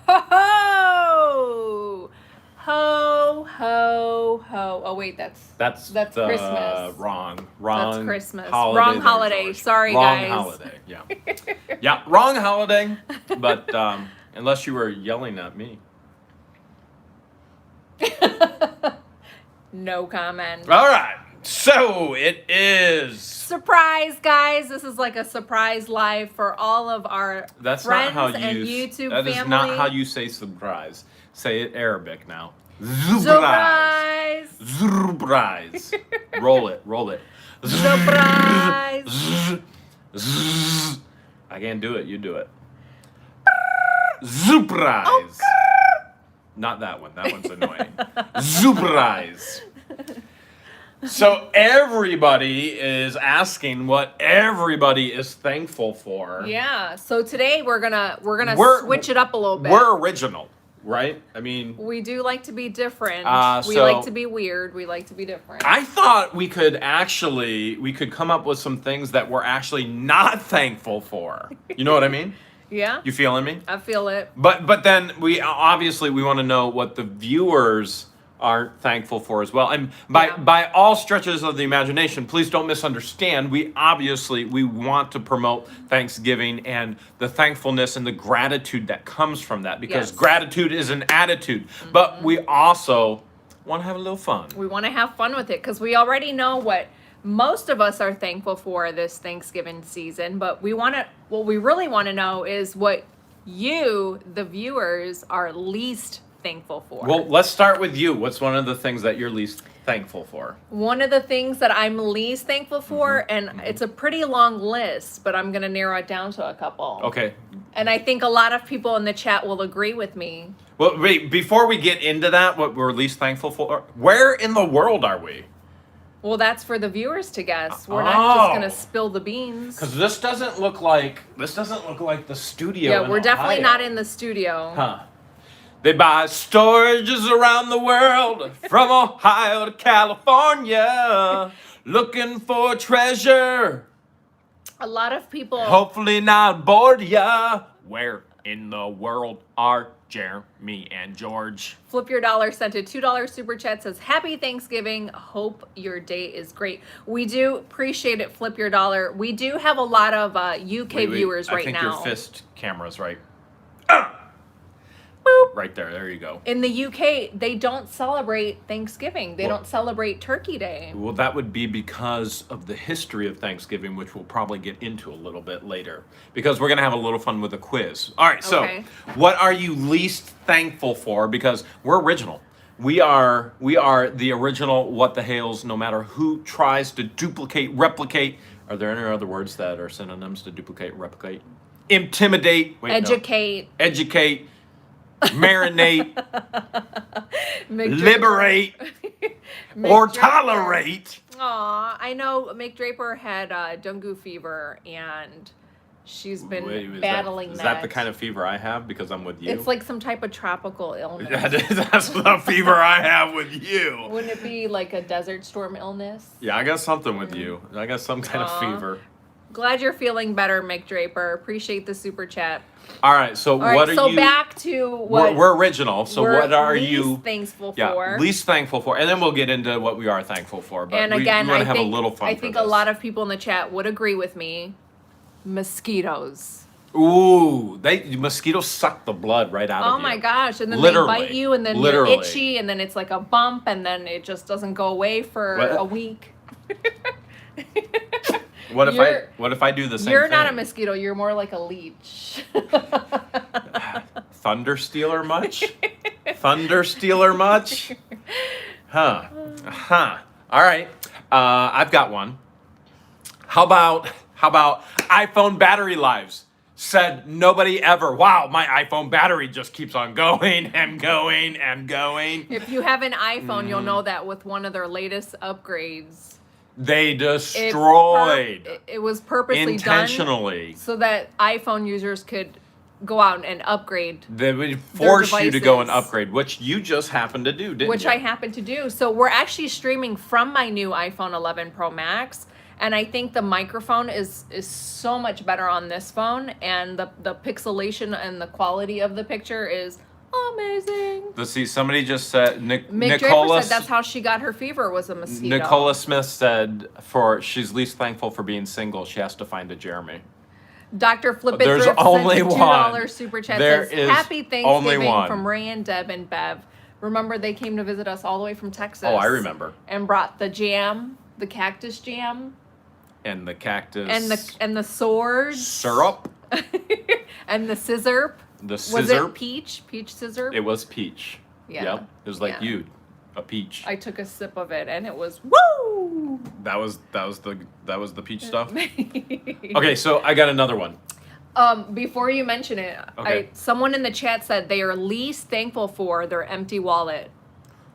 Ho ho! Ho ho ho! Oh wait, that's Christmas. Wrong. That's Christmas. Holiday Wrong there, holiday. George. Sorry, wrong guys. Holiday. Yeah. Yeah. Wrong holiday. But unless you were yelling at me. No comment. All right. So it is. Surprise, guys! This is like a surprise live for all of our friends and YouTube family. That is not how you say surprise. Say it Arabic now. Surprise! Surprise! Roll it. Surprise! I can't do it. You do it. Surprise! Oh, not that one. That one's annoying. Surprise! So everybody is asking what everybody is thankful for. Yeah. So today we're gonna switch it up a little bit. We're original, right? I mean, we do like to be different. We so like to be weird. We like to be different. I thought we could come up with some things that we're actually not thankful for. You know what I mean? Yeah. You feeling me? I feel it. But then we want to know what the viewers are thankful for as well. And by all stretches of the imagination, please don't misunderstand. We want to promote Thanksgiving and the thankfulness and the gratitude that comes from that, because gratitude is an attitude. Mm-hmm. But we also want to have a little fun. We want to have fun with it because we already know what most of us are thankful for this Thanksgiving season, but what we really want to know is what you, the viewers, are least thankful for. Well, let's start with you. What's one of the things that you're least thankful for? One of the things that I'm least thankful for, and it's a pretty long list, but I'm going to narrow it down to a couple. Okay. And I think a lot of people in the chat will agree with me. Well, wait, before we get into that, what we're least thankful for, where in the world are we? Well, that's for the viewers to guess. We're not just gonna spill the beans. Because this doesn't look like the studio. Yeah, we're definitely not in the studio. Huh. They buy storages around the world, from Ohio to California, looking for treasure. A lot of people. Hopefully not bored ya. Where in the world are Jeremy and George? Flip Your Dollar sent a $2 super chat, says, Happy Thanksgiving. Hope your day is great. We do appreciate it, Flip Your Dollar. We do have a lot of UK viewers right now. I think your fist camera's right. Boop. Right there. There you go. In the UK, they don't celebrate Thanksgiving. They don't celebrate Turkey Day. Well, that would be because of the history of Thanksgiving, which we'll probably get into a little bit later, because we're going to have a little fun with a quiz. All right, so what are you least thankful for? Because we're original. We are the original What the Hales, no matter who tries to duplicate, replicate. Are there any other words that are synonyms to duplicate, replicate? Intimidate. Educate. Educate. Marinate, liberate, or tolerate. Aw, I know Mick Draper had dengue fever, and she's been battling that. Is that the kind of fever I have because I'm with you? It's like some type of tropical illness. That's the fever I have with you. Wouldn't it be like a desert storm illness? Yeah, I got something with you. I got some kind of fever. Glad you're feeling better, Mick Draper. Appreciate the super chat. All right, so what are you... So back to what... We're original, so what are you... least thankful for. Yeah, least thankful for. And then we'll get into what we are thankful for. But and again, we want to have a little fun I think a lot of people in the chat would agree with me. Mosquitoes. Ooh, mosquitoes suck the blood right out of you. Oh my gosh, and then they bite you, and then you're itchy, and then it's like a bump, and then it just doesn't go away for a week. What if I do the same thing? You're not a mosquito. You're more like a leech. Thunder stealer much? Thunder stealer much? Huh. All right. I've got one. How about iPhone battery lives? Said nobody ever. Wow, my iPhone battery just keeps on going and going and going. If you have an iPhone, you'll know that with one of their latest upgrades. They destroyed. It was purposely intentionally done so that iPhone users could go out and upgrade. They would force you to go and upgrade, which you just happened to do, didn't you? Which I happened to do. So we're actually streaming from my new iPhone 11 Pro Max, And I think the microphone is so much better on this phone, and the pixelation and the quality of the picture is amazing. Let's see, somebody just said, Mick Nicola, Draper said that's how she got her fever, was a mosquito. Nicola Smith said she's least thankful for being single. She has to find a Jeremy. Dr. Flippin' There's Thrift only sent a one. $2 super chat. There Says, is Happy only Thanksgiving one. from Ray and Deb and Bev. Remember, they came to visit us all the way from Texas. Oh, I remember. And brought the jam, the cactus jam. And the cactus. And the swords. Syrup. And the scissor. The scissor. Was it peach? Peach scissor? It was peach. Yeah. Yep. It was like a peach. I took a sip of it and it was woo! That was the peach stuff. Okay, so I got another one. Before you mention it, Okay. someone in the chat said they are least thankful for their empty wallet.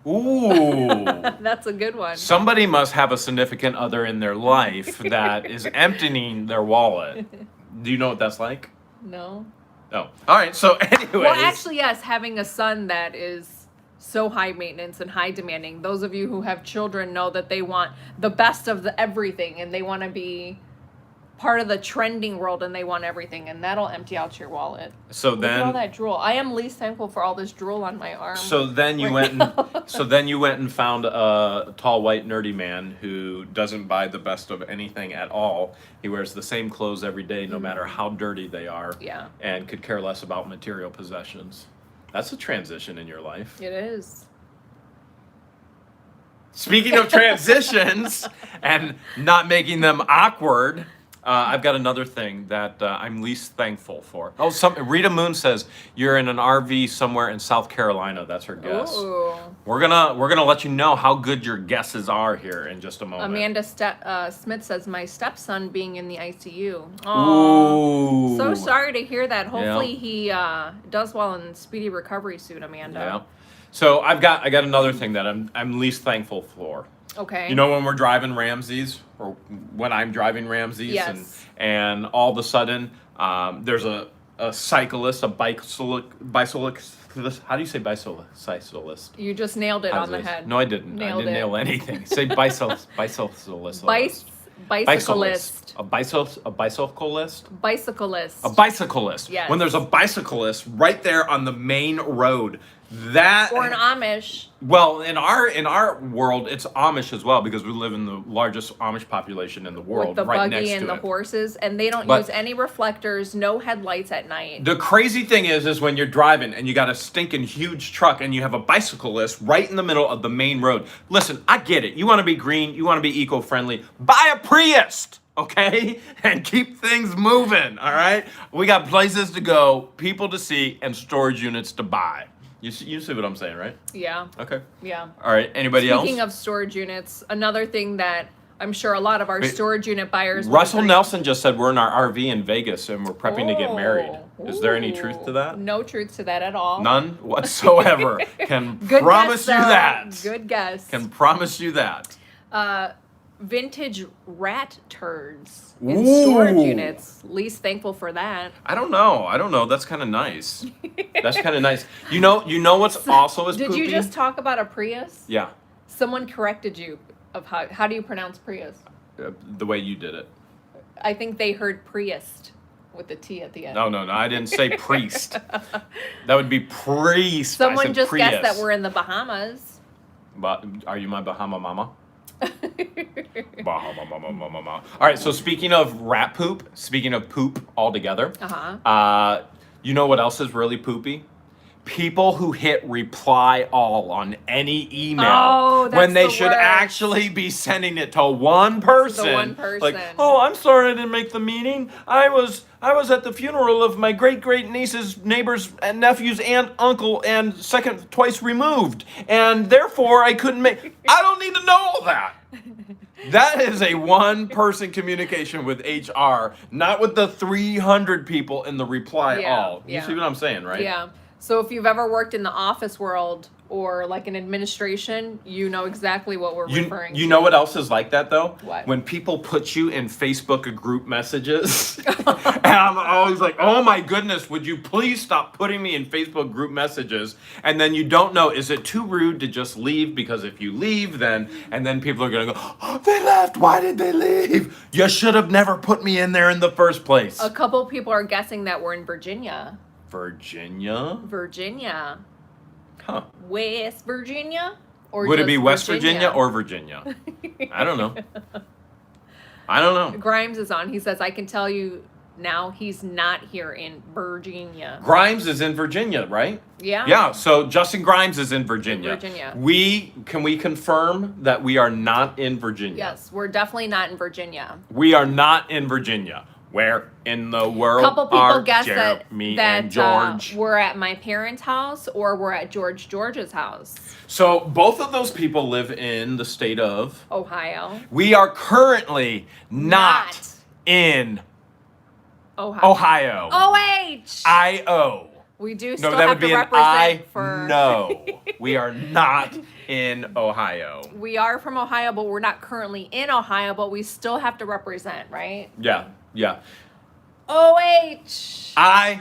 Ooh. That's a good one. Somebody must have a significant other in their life that is emptying their wallet. Do you know what that's like? No. Oh. All right. So anyways. Well, actually, yes, having a son that is so high maintenance and high demanding. Those of you who have children know that they want the best of everything, and they want to be part of the trending world, and they want everything, and that'll empty out your wallet. So Look then at all that drool. I am least thankful for all this drool on my arm. So then you went and found a tall white nerdy man who doesn't buy the best of anything at all. He wears the same clothes every day, no matter how dirty they are. Yeah. And could care less about material possessions. That's a transition in your life. It is. Speaking of transitions and not making them awkward, I've got another thing that I'm least thankful for. Oh, Rita Moon says you're in an RV somewhere in South Carolina. That's her guess. Ooh. We're gonna let you know how good your guesses are here in just a moment. Amanda Smith says my stepson being in the ICU. Ooh. So sorry to hear that. Hopefully he does well in speedy recovery soon, Amanda. Yeah. So I got another thing that I'm least thankful for. Okay. You know when we're driving Ramses, or when I'm driving Ramses, Yes. and all of a sudden there's a cyclist, a bicyclist. How do you say bicyclist? You just nailed it on the head. No, I didn't. Nailed I didn't it. nail anything. Say bicyclist. Bicyclist. A bicyclist. A bicyclist. Yes. When there's a bicyclist right there on the main road, that Or an Amish. Well, in our world, it's Amish as well, because we live in the largest Amish population in the world, With the right buggy next and to the it. horses, and they don't But- use any reflectors, no headlights at night. The crazy thing is when you're driving and you got a stinking huge truck and you have a bicyclist right in the middle of the main road. Listen, I get it. You want to be green, you want to be eco-friendly. Buy a Prius, okay? And keep things moving, all right? We got places to go, people to see, and storage units to buy. You see what I'm saying, right? Yeah. Okay. Yeah. All right. Anybody else? Speaking of storage units, another thing that I'm sure a lot of our storage unit buyers will Russell agree- Nelson just said we're in our RV in Vegas and we're prepping to get married. Oh. Is there any truth to that? No truth to that at all. None whatsoever. Can Good promise guess, you though. that. Good guess. Can promise you that. Vintage rat turds in Ooh. storage units. Least thankful for that. I don't know. That's kind of nice. That's kind of nice. You know what's also is Did poopy? you just talk about a Prius? Yeah. Someone corrected you of how do you pronounce Prius? The way you did it. I think they heard Priest with the T at the end. No. I didn't say priest. That would be priest. I Someone said just Prius. guessed that we're in the Bahamas. But are you my Bahama mama? All right, so speaking of rat poop, speaking of poop altogether, you know what else is really poopy? People who hit reply all on any email Oh, that's when they the should worst. actually be sending it to one person. one person. Like, oh, I'm sorry I didn't make the meeting. I was at the funeral of my great niece's neighbor's and nephew's aunt, uncle, and second twice removed, and therefore I couldn't make. I don't need to know all that. That is a one-person communication with HR, not with the 300 people in the reply all. You see what I'm saying, right? Yeah. So if you've ever worked in the office world or like in administration, you know exactly what we're referring to. You know what else is like that though? What? When people put you in Facebook group messages, and I'm always like, oh my goodness, would you please stop putting me in Facebook group messages? And then you don't know, is it too rude to just leave? Because if you leave, then people are gonna go, oh, they left, why did they leave? You should have never put me in there in the first place. A couple people are guessing that we're in Virginia. Virginia? Huh. West Virginia? Or would it be West Virginia or Virginia? I don't know. Grimes is on. He says, I can tell you now he's not here in Virginia. Grimes is in Virginia, right? Yeah. Yeah, so Justin Grimes is in Virginia. Virginia. Can we confirm that we are not in Virginia? Yes, we're definitely not in Virginia. We are not in Virginia. Where in the world couple people are guess Jeremy that and George? We're at my parents' house or we're at George's house. So both of those people live in the state of Ohio. We are currently not in Ohio. OH! I-O. We do No, still that have would be to an represent for... No. We are not in Ohio. We are from Ohio, but we're not currently in Ohio, but we still have to represent, right? Yeah. OH!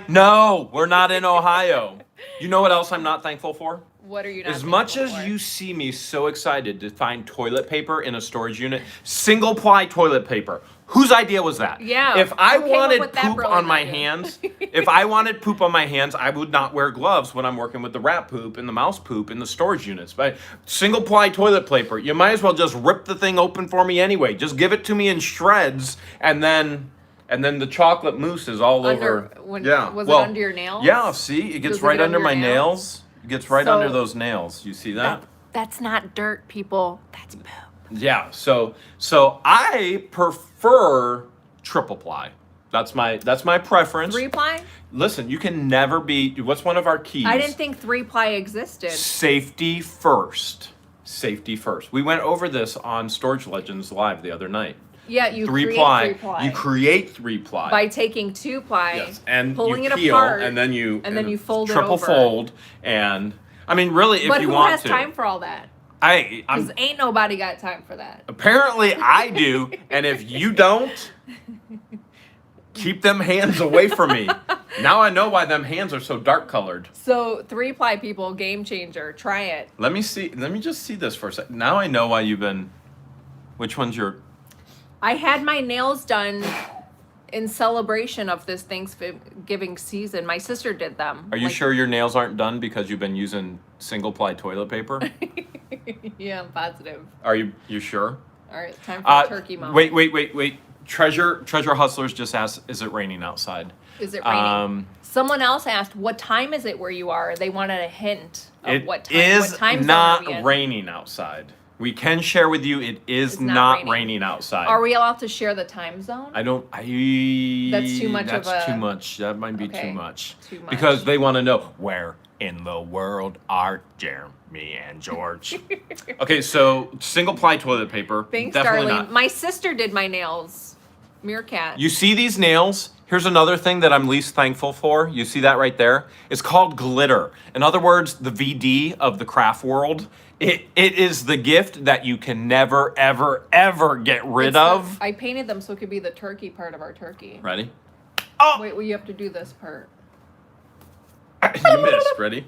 No, we're not in Ohio. You know what else I'm not thankful for? What are you not As much thankful as for? you see me so excited to find toilet paper in a storage unit, single ply toilet paper. Whose idea was that? Yeah. If I who came up wanted with that poop brilliant on my idea? hands, if I wanted poop on my hands, I would not wear gloves when I'm working with the rat poop and the mouse poop in the storage units. But single ply toilet paper, you might as well just rip the thing open for me anyway. Just give it to me in shreds, and then the chocolate mousse is all over. Was it under your nails? Yeah, see? It gets Does it right get under under my your nails. It gets right So- under those nails. You see that? That's not dirt, people. That's poop. Yeah. So I prefer triple ply. That's my preference. 3-ply? Listen, you can never be. What's one of our keys? I didn't think 3-ply existed. Safety first. Safety first. We went over this on Storage Legends Live the other night. Yeah, you create 3-ply. 3-ply. You create 3-ply. By taking 2-ply, Yes, and pulling you it peel, apart, and then you fold it triple over. fold, and I mean, really, if but you who want has to, time for all that? I'm Because ain't nobody got time for that. apparently I do, and if you don't, keep them hands away from me. Now I know why them hands are so dark colored. So 3-ply people, game changer. Try it. Let me just see this for a second. Now I know why you've been. Which one's your? I had my nails done in celebration of this Thanksgiving season. My sister did them. Are you sure your nails aren't done because you've been using single ply toilet paper? Yeah, I'm positive. Are you sure? All right, time for a turkey moment. Wait. Treasure Hustlers just asked, is it raining outside? Is it raining? Someone else asked, what time is it where you are? They wanted a hint of what time. It is what time zone not are we in? raining outside. We can share with you it is It's not not raining outside. Are we allowed to share the time zone? That's too much That's of a- too much. That might be Okay, too much. too much. Because they want to know where in the world are Jeremy and George. Okay, so single ply toilet paper. Thanks, definitely darling. not. My sister did my nails. Meerkat. You see these nails? Here's another thing that I'm least thankful for. You see that right there? It's called glitter. In other words, the VD of the craft world. It is the gift that you can never, ever, ever get rid of. I painted them so it could be the turkey part of our turkey. Ready? Oh! Wait, well, you have to do this part. You missed. Ready?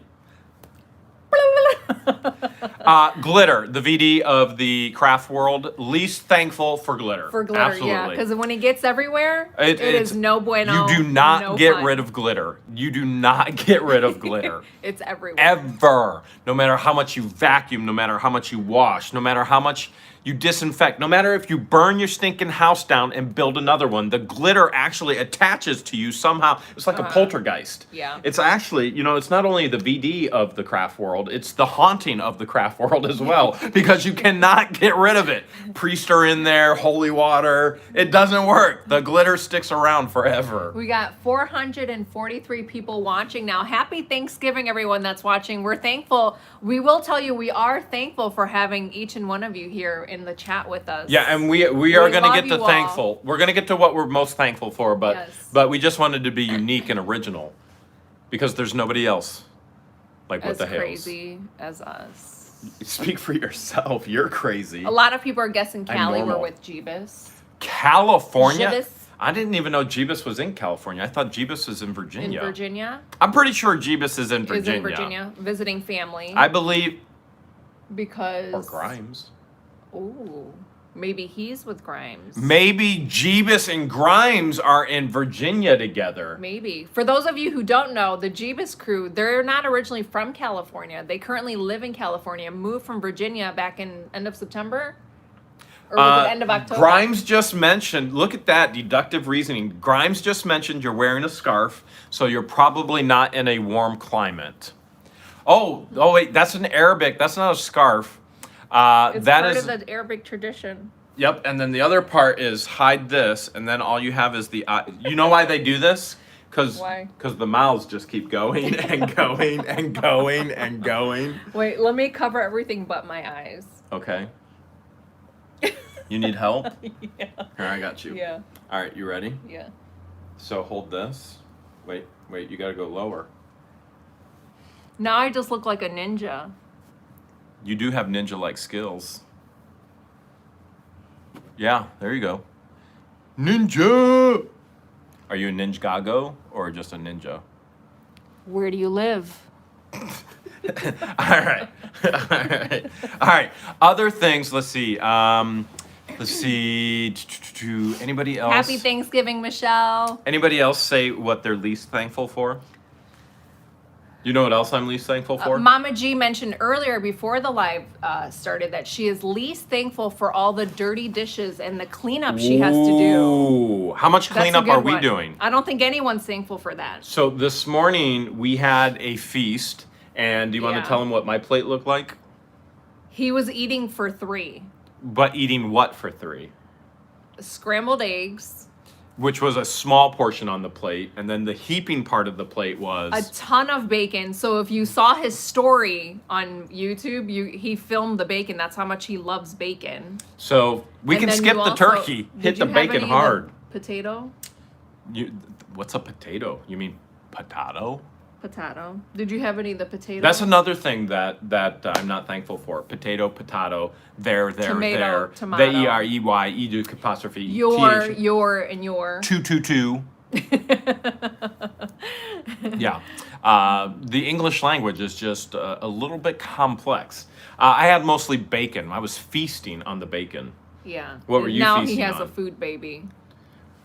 Glitter, the VD of the craft world. Least thankful for glitter. For glitter, Absolutely. yeah. Because when it gets everywhere, It is no bueno. You do not no get fun. rid of glitter. You do not get rid of glitter. It's everywhere. Ever. No matter how much you vacuum, no matter how much you wash, no matter how much you disinfect, no matter if you burn your stinking house down and build another one, the glitter actually attaches to you somehow. It's like a poltergeist. Yeah. It's actually, it's not only the VD of the craft world, it's the haunting of the craft world as well, because you cannot get rid of it. Priest are in there, holy water. It doesn't work. The glitter sticks around forever. We got 443 people watching now. Happy Thanksgiving, everyone that's watching. We're thankful. We will tell you we are thankful for having each and one of you here in the chat with us. Yeah, and we are going to love get to you all. thankful. We're going to get to what we're most thankful for, Yes. but we just wanted to be unique and original because there's nobody else. Like what as the Hales. crazy as us. Speak for yourself. You're crazy. A lot of people are guessing Callie were normal. with Jeebus. California? Jeebus. I didn't even know Jeebus was in California. I thought Jeebus was in Virginia. In Virginia? I'm pretty sure Jeebus is in Virginia. Is in Virginia, visiting family. I believe. Because. Or Grimes. Ooh. Maybe he's with Grimes. Maybe Jeebus and Grimes are in Virginia together. Maybe. For those of you who don't know, the Jeebus crew, they're not originally from California. They currently live in California, moved from Virginia back in end of September? Or was it end of October? Grimes just mentioned, look at that deductive reasoning. Grimes just mentioned you're wearing a scarf, so you're probably not in a warm climate. Oh wait, that's an Arabic. That's not a scarf. It's that part is, of the Arabic tradition. Yep, and then the other part is hide this, and then all you have is the eye. You know why they do this? Why? Because the mouths just keep going and going and going and going. Wait, let me cover everything but my eyes. Okay. You need help? Yeah. Here, I got you. Yeah. All right, you ready? Yeah. So hold this. Wait, you gotta go lower. Now I just look like a ninja. You do have ninja-like skills. Yeah, there you go. Ninja! Are you a Ninjago or just a ninja? Where do you live? All right. All right. Other things, let's see. Anybody else? Happy Thanksgiving, Michelle. Anybody else say what they're least thankful for? You know what else I'm least thankful for? Mama G mentioned earlier before the live started that she is least thankful for all the dirty dishes and the cleanup she has to do. Ooh, how much That's a cleanup good are we one. doing? I don't think anyone's thankful for that. So this morning we had a feast, and do you want to tell them what my plate looked like? He was eating for 3. But eating what for 3? Scrambled eggs. Which was a small portion on the plate, and then the heaping part of the plate was a ton of bacon. So if you saw his story on YouTube, he filmed the bacon. That's how much he loves bacon. So we can skip the turkey. Hit the bacon hard. Potato? What's a potato? You mean potato? Potato. Did you have any of the potato? That's another thing that I'm not thankful for. Potato, there, tomato, there. tomato. There, edu apostrophe. Your, and your. 222. Yeah. The English language is just a little bit complex. I had mostly bacon. I was feasting on the bacon. Yeah. What were you now feasting he has on? a food baby.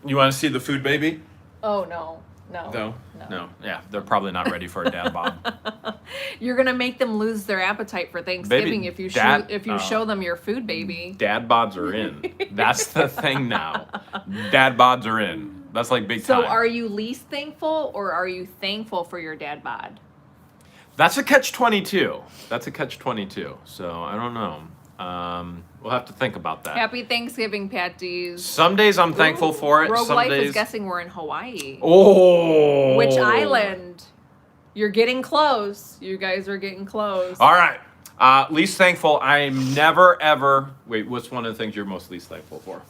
You want to see the food baby? Oh, no. No. No. Yeah, they're probably not ready for a dad bod. You're gonna make them lose their appetite for Thanksgiving if you show them your food baby. Dad bods are in. That's the thing now. Dad bods are in. That's like big time. So are you least thankful or are you thankful for your dad bod? That's a catch-22. So I don't know. We'll have to think about that. Happy Thanksgiving, Patties. Some days I'm thankful for it. Rogue Some Life days is guessing we're in Hawaii. Oh. Which island? You're getting close. You guys are getting close. All right. Least thankful. I'm never ever. Wait, what's one of the things you're most least thankful for?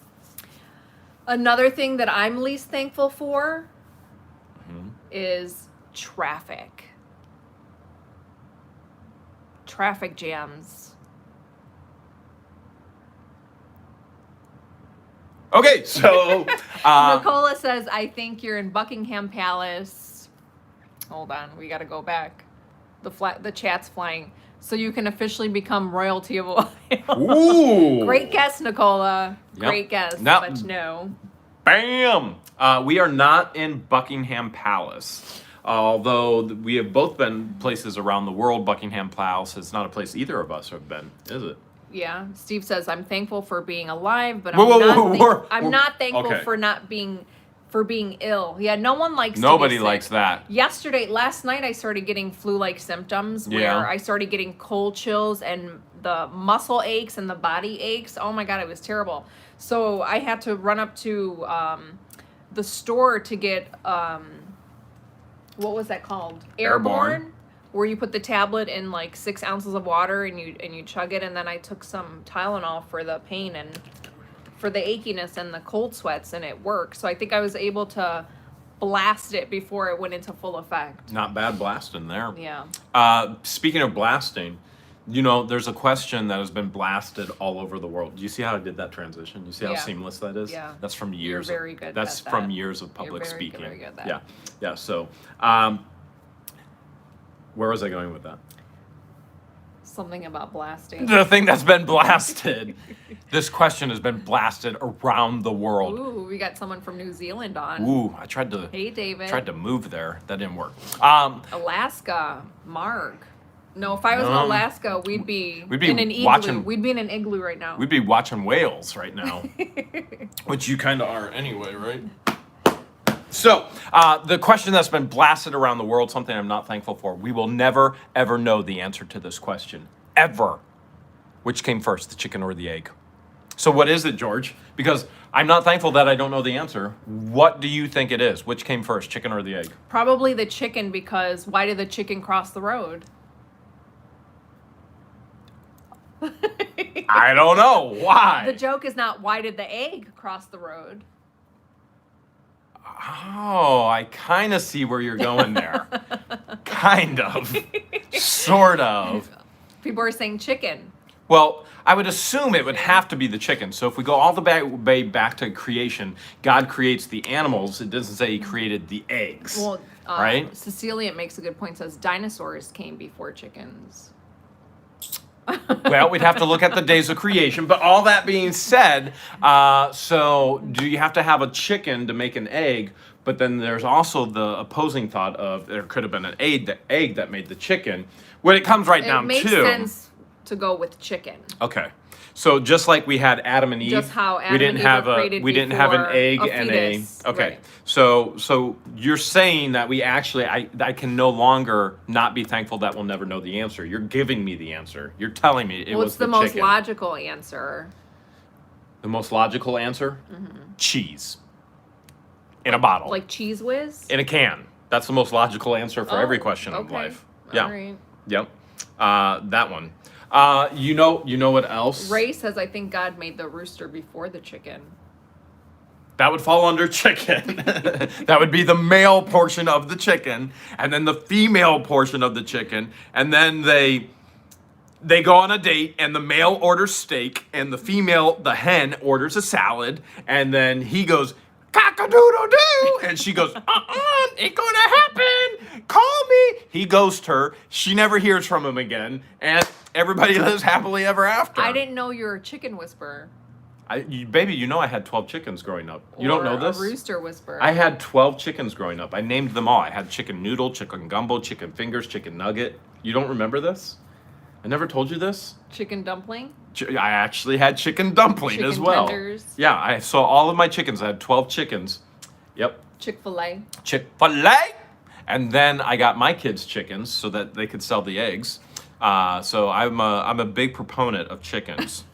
Another thing that I'm least thankful for is traffic. Traffic jams. Okay, so Nicola says, I think you're in Buckingham Palace. Hold on, we got to go back. The chat's flying. So you can officially become royalty of Ohio. Ooh. Great guess, Nicola. Yep. Great guess, Now- but no. Bam! We are not in Buckingham Palace. Although we have both been places around the world, Buckingham Palace is not a place either of us have been, is it? Yeah, Steve says, I'm thankful for being alive, but I'm not thankful for being ill. Yeah, no one likes Nobody to be sick. likes that. Last night I started getting flu-like symptoms where I started getting cold chills and the muscle aches and the body aches. Oh my God, it was terrible. So I had to run up to the store to get, what was that called? Airborne. Where you put the tablet in like 6 ounces of water and you chug it, and then I took some Tylenol for the pain and for the achiness and the cold sweats, and it worked. So I think I was able to blast it before it went into full effect. Not bad blasting there. Yeah. Speaking of blasting, you know, there's a question that has been blasted all over the world. Do you see how I did that transition? You see how seamless that is? Yeah. That's from years. You're very good That's at that. from years of public You're speaking. very good at that. Yeah. Yeah. So, where was I going with that? Something about blasting. The thing that's been blasted. This question has been blasted around the world. Ooh, we got someone from New Zealand on. Ooh, I tried to. Hey, David. Tried to move there. That didn't work. Alaska, Mark. No, if I was in Alaska, we'd be in an igloo. watching- We'd be in an igloo right now. We'd be watching whales right now, which you kind of are anyway, right? So, the question that's been blasted around the world, something I'm not thankful for. We will never, ever know the answer to this question. Ever. Which came first, the chicken or the egg? So what is it, George? Because I'm not thankful that I don't know the answer. What do you think it is? Which came first, chicken or the egg? Probably the chicken, because why did the chicken cross the road? I don't know. Why? The joke is not why did the egg cross the road? Oh, I kind of see where you're going there. Kind of. Sort of. People are saying chicken. Well, I would assume it would have to be the chicken. So if we go all the way back to creation, God creates the animals. It doesn't say he created the eggs. Well, right? Cecilia makes a good point. Says dinosaurs came before chickens. Well, we'd have to look at the days of creation. But all that being said, so do you have to have a chicken to make an egg? But then there's also the opposing thought of there could have been an egg that made the chicken. When it comes right down to... It makes sense to go with chicken. Okay. So just like we had Adam and Eve, Just how Adam we didn't and Eve have were a created we didn't have an before egg a and fetus. a okay. Right. So you're saying that we actually I can no longer not be thankful that we'll never know the answer. You're giving me the answer. You're telling me it was What's the the most chicken. logical answer? The most logical answer? Cheese. In a bottle. Like Cheese Whiz? In a can. That's the most logical answer for every question in okay. life. Yeah. All right. Yep. That one. You know what else? Ray says, I think God made the rooster before the chicken. That would fall under chicken. That would be the male portion of the chicken, and then the female portion of the chicken, and then they go on a date, and the male orders steak, and the hen orders a salad, and then he goes, cock-a-doodle-doo, and she goes, ain't gonna happen, call me. He ghosts her, she never hears from him again, and everybody lives happily ever after. I didn't know you were a chicken whisperer. Baby, you know I had 12 chickens growing up. You don't know Or this? a rooster whisperer. I had 12 chickens growing up. I named them all. I had chicken noodle, chicken gumbo, chicken fingers, chicken nugget. You don't remember this? I never told you this? Chicken dumpling? I actually had chicken dumpling Chicken as well. tenders. Yeah, I saw all of my chickens. I had 12 chickens. Yep. Chick-fil-A. Chick-fil-A. And then I got my kids chickens so that they could sell the eggs. So I'm a big proponent of chickens.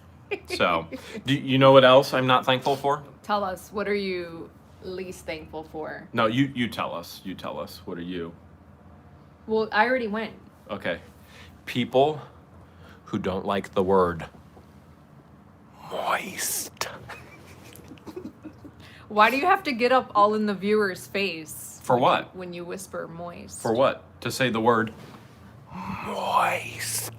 So, do you know what else I'm not thankful for? Tell us, what are you least thankful for? No, you tell us. You tell us. What are you? Well, I already went. Okay. People who don't like the word moist. Why do you have to get up all in the viewer's face? For what? When you whisper moist. For what? To say the word moist.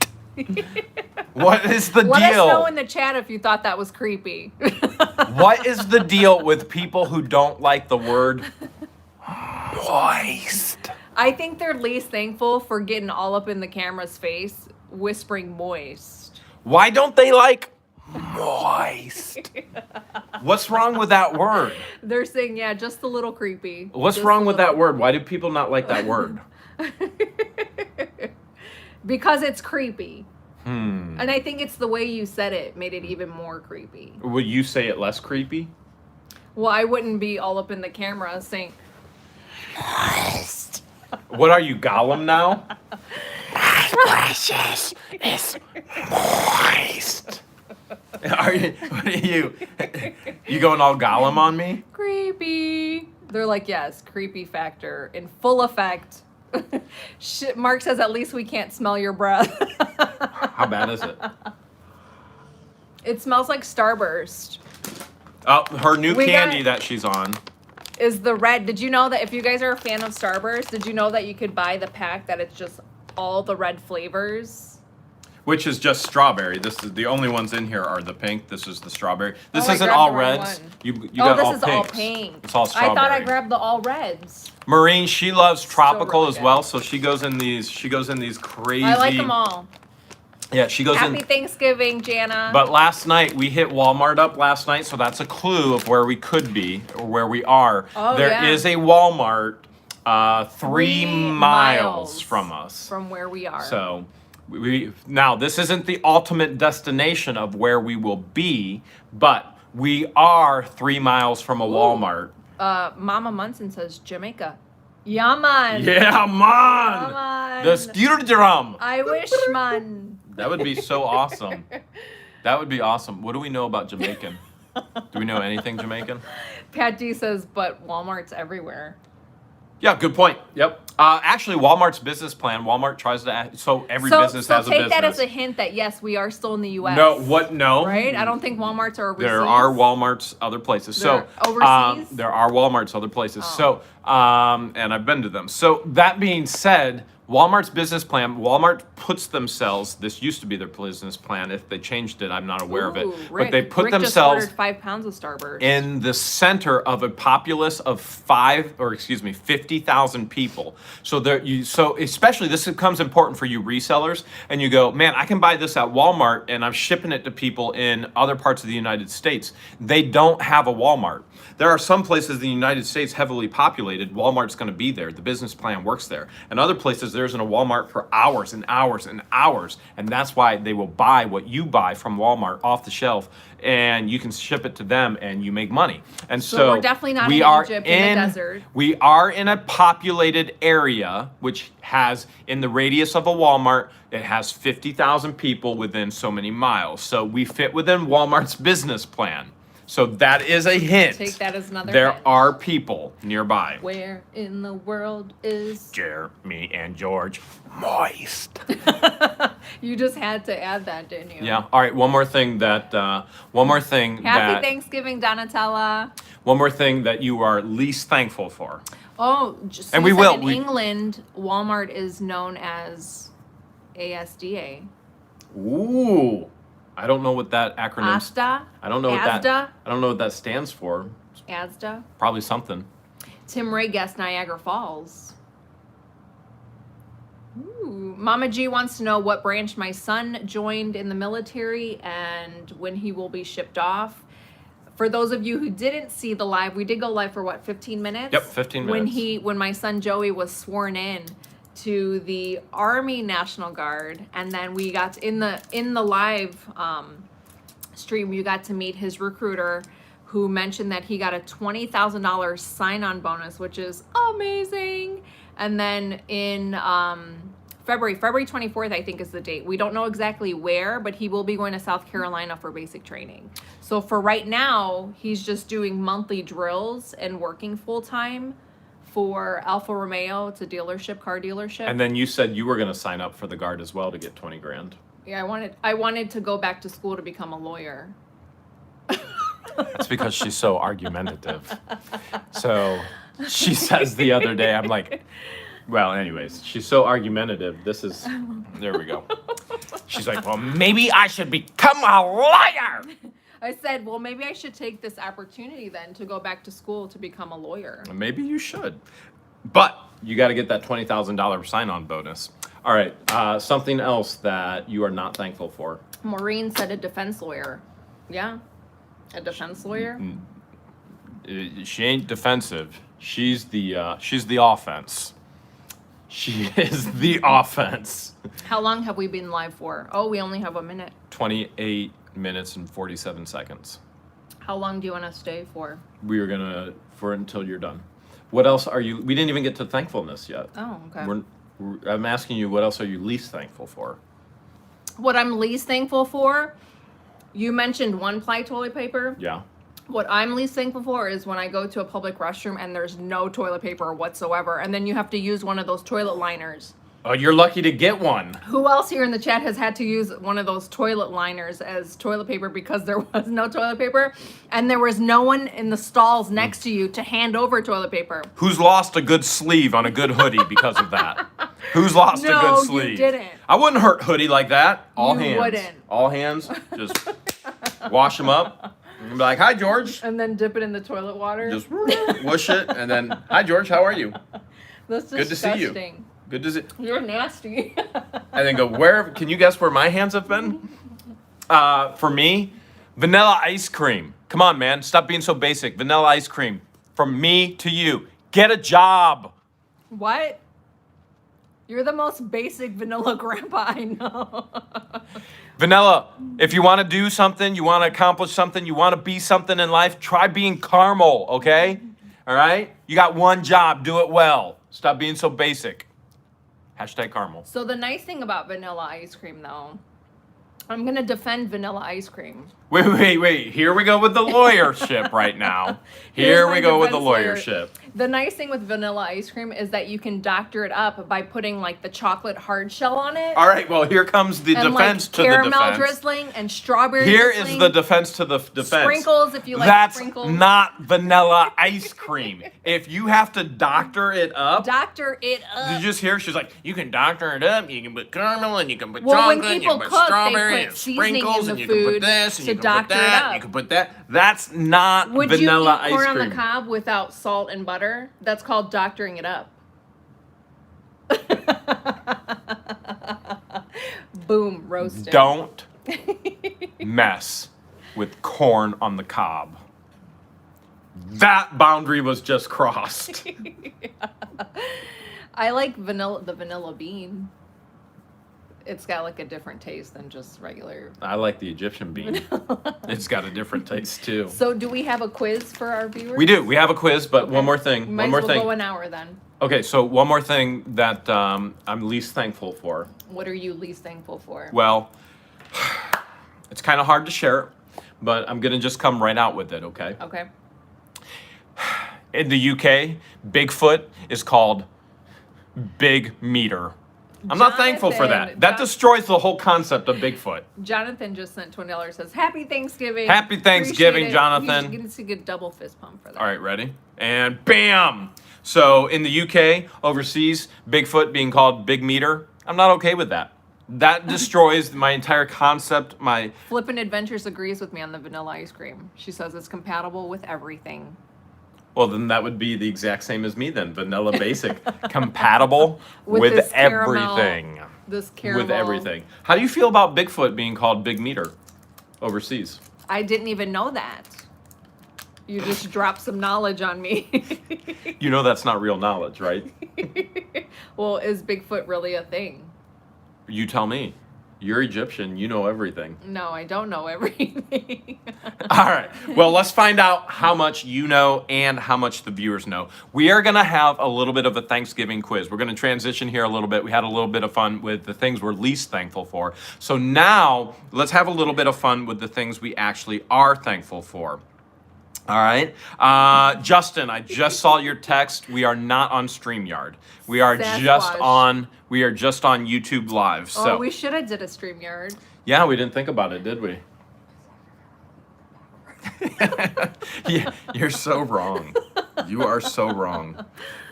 What is the Let deal? us know in the chat if you thought that was creepy. What is the deal with people who don't like the word moist? I think they're least thankful for getting all up in the camera's face, whispering moist. Why don't they like moist? What's wrong with that word? They're saying, yeah, just a little creepy. What's Just wrong a with little. that word? Why do people not like that word? Because it's creepy. Hmm. And I think it's the way you said it made it even more creepy. Would you say it less creepy? Well, I wouldn't be all up in the camera saying, moist. What are you, Gollum now? Precious is moist. What are you? You going all Gollum on me? Creepy. They're like, yes, creepy factor in full effect. Shit, Mark says, at least we can't smell your breath. How bad is it? It smells like Starburst. Oh, her new We candy got- that she's on. is the red. Did you know that if you guys are a fan of Starburst, did you know that you could buy the pack that it's just all the red flavors? Which is just strawberry. This is the only ones in here are the pink. This is the strawberry. This I isn't grabbed all the wrong reds. one. You got this all is pinks. all pink. It's all strawberry. I thought I grabbed the all reds. Maureen, she loves tropical really as good. well, so she goes in these. She goes in these crazy. I like them all. Yeah, she goes Happy in. Thanksgiving, Jana. But last night we hit Walmart up last night, so that's a clue of where we could be or where we are. Oh, There yeah. is a Walmart 3 miles from us. From where we are. So we now this isn't the ultimate destination of where we will be, but we are 3 miles from a Walmart. Mama Munson says Jamaica. Yeah, man. Yeah, man. Man. The steer drum. I wish, man. That would be so awesome. That would be awesome. What do we know about Jamaican? Do we know anything Jamaican? Pat D says, but Walmart's everywhere. Yeah, good point. Yep. Actually, Walmart's business plan, Walmart tries to, so every business has a business. So take that as a hint that yes, we are still in the U.S. No, what? No. Right? I don't think Walmarts are overseas. There are Walmarts other places. They're overseas? There are Walmarts other places. Oh. So, and I've been to them. So that being said, Walmart's business plan, Walmart puts themselves, this used to be their business plan. If they changed it, I'm not aware of it. Rick, But they put Rick themselves just ordered 5 pounds of Starburst. in the center of a populace of 50,000 people. So so especially this becomes important for you resellers, and you go, man, I can buy this at Walmart, and I'm shipping it to people in other parts of the United States. They don't have a Walmart. There are some places in the United States heavily populated. Walmart's going to be there. The business plan works there. And other places, there isn't a Walmart for hours and hours and hours. And that's why they will buy what you buy from Walmart off the shelf, and you can ship it to them and you make money. And so we're definitely not we in are Egypt in the desert. We are in a populated area, which has, in the radius of a Walmart, it has 50,000 people within so many miles. So we fit within Walmart's business plan. So that is a hint. Take that as another There hint. are people nearby. Where in the world is... Jeremy and George. Moist. You just had to add that, didn't you? Yeah. All right. One more thing Happy Thanksgiving, Donatella. One more thing that you are least thankful for. Oh, And we will. In England, Walmart is known as ASDA. Ooh. I don't know what that acronym. ASDA? I don't know what ASDA? that. I don't know what that stands for. ASDA? Probably something. Tim Ray guessed Niagara Falls. Ooh. Mama G wants to know what branch my son joined in the military and when he will be shipped off. For those of you who didn't see the live, we did go live for what, 15 minutes? Yep, 15 minutes. When my son Joey was sworn in to the Army National Guard, and then we got in the live stream, you got to meet his recruiter, who mentioned that he got a $20,000 sign-on bonus, which is amazing. And then in February 24th, I think is the date. We don't know exactly where, but he will be going to South Carolina for basic training. So for right now, he's just doing monthly drills and working full-time for Alfa Romeo. It's a dealership, car dealership. And then you said you were going to sign up for the Guard as well to get 20 grand. Yeah, I wanted to go back to school to become a lawyer. That's because she's so argumentative. So she says the other day, I'm like, well, anyways, she's so argumentative. There we go. She's like, well, maybe I should become a lawyer. I said, well, maybe I should take this opportunity then to go back to school to become a lawyer. Maybe you should. But you got to get that $20,000 sign-on bonus. All right, something else that you are not thankful for. Maureen said a defense lawyer. Yeah, a defense lawyer. She ain't defensive. She's the offense. She is the offense. How long have we been live for? Oh, we only have a minute. 28 minutes and 47 seconds. How long do you want to stay for? We are gonna for until you're done. What else are you? We didn't even get to thankfulness yet. Oh, okay. I'm asking you, what else are you least thankful for? What I'm least thankful for, you mentioned one-ply toilet paper. Yeah. What I'm least thankful for is when I go to a public restroom and there's no toilet paper whatsoever, and then you have to use one of those toilet liners Oh, you're lucky to get one. Who else here in the chat has had to use one of those toilet liners as toilet paper because there was no toilet paper and there was no one in the stalls next to you to hand over toilet paper? Who's lost a good sleeve on a good hoodie because of that? Who's lost a good sleeve? No, you didn't. I wouldn't hurt hoodie like that. All You hands. wouldn't. All hands. Just wash them up. And be like, hi, George. And then dip it in the toilet water. Just whoosh it. And then, hi, George. How are you? That's Good to see you. disgusting. Good to see. You're nasty. And then go, can you guess where my hands have been? For me, vanilla ice cream. Come on, man. Stop being so basic. Vanilla ice cream. From me to you. Get a job. What? You're the most basic vanilla grandpa I know. Vanilla, if you want to do something, you want to accomplish something, you want to be something in life, try being caramel, okay? All right? You got one job. Do it well. Stop being so basic. Hashtag caramel. So the nice thing about vanilla ice cream, though, I'm going to defend vanilla ice cream. Wait. Here we go with the lawyership right now. Here we go with the lawyership. The nice thing with vanilla ice cream is that you can doctor it up by putting like the chocolate hard shell on it. All right, well, here comes the and defense like to the defense. caramel drizzling and strawberry Here drizzling. is the defense to the defense. Sprinkles if you like That's sprinkles. not vanilla ice cream. If you have to doctor it up. Doctor it up. Did you just hear? She's like, you can doctor it up. You can put caramel and you can put Well, when chocolate and you people can cook, put strawberry they put and seasoning sprinkles in and the you can put food this and to you can put doctor it that up. and you can put that. That's not Would vanilla you eat corn ice on cream. the cob without salt and butter? That's called doctoring it up. Boom, roasted. Don't mess with corn on the cob. That boundary was just crossed. I like the vanilla bean. It's got like a different taste than just regular. I like the Egyptian bean. It's got a different taste too. So do we have a quiz for our viewers? We do. We have a quiz, but one more thing. Might One more as well thing. go an hour then. Okay, so one more thing that I'm least thankful for. What are you least thankful for? Well, it's kind of hard to share, but I'm gonna just come right out with it. Okay. Okay. In the UK, Bigfoot is called Big Meter. I'm not thankful for that. That destroys the whole concept of Bigfoot. Jonathan just sent $20. Says Happy Thanksgiving. Happy Thanksgiving, Appreciate it. Jonathan. You get a double fist pump for that. All right, ready? And bam! So in the UK, overseas, Bigfoot being called Big Meter, I'm not okay with that. That destroys my entire concept, my... Flippin' Adventures agrees with me on the vanilla ice cream. She says it's compatible with everything. Well, then that would be the exact same as me then. Vanilla Basic. Compatible with this caramel, everything. This caramel. With everything. How do you feel about Bigfoot being called Big Meter overseas? I didn't even know that. You just dropped some knowledge on me. You know that's not real knowledge, right? Well, is Bigfoot really a thing? You tell me. You're Egyptian. You know everything. No, I don't know everything. All right. Well, let's find out how much you know and how much the viewers know. We are going to have a little bit of a Thanksgiving quiz. We're going to transition here a little bit. We had a little bit of fun with the things we're least thankful for. So now let's have a little bit of fun with the things we actually are thankful for. All right. Justin, I just saw your text. We are not on StreamYard. We are just on YouTube Live. So Oh, we should have did a StreamYard. yeah, we didn't think about it, did we? Yeah, you're so wrong. You are so wrong.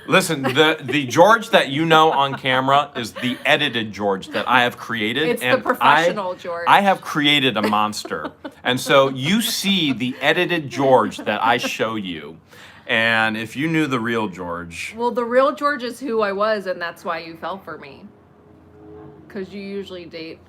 Listen, the George that you know on camera is the edited George that I have created. It's and the professional George. I have created a monster. And so you see the edited George that I show you. And if you knew the real George... Well, the real George is who I was, and that's why you fell for me. Because you usually date...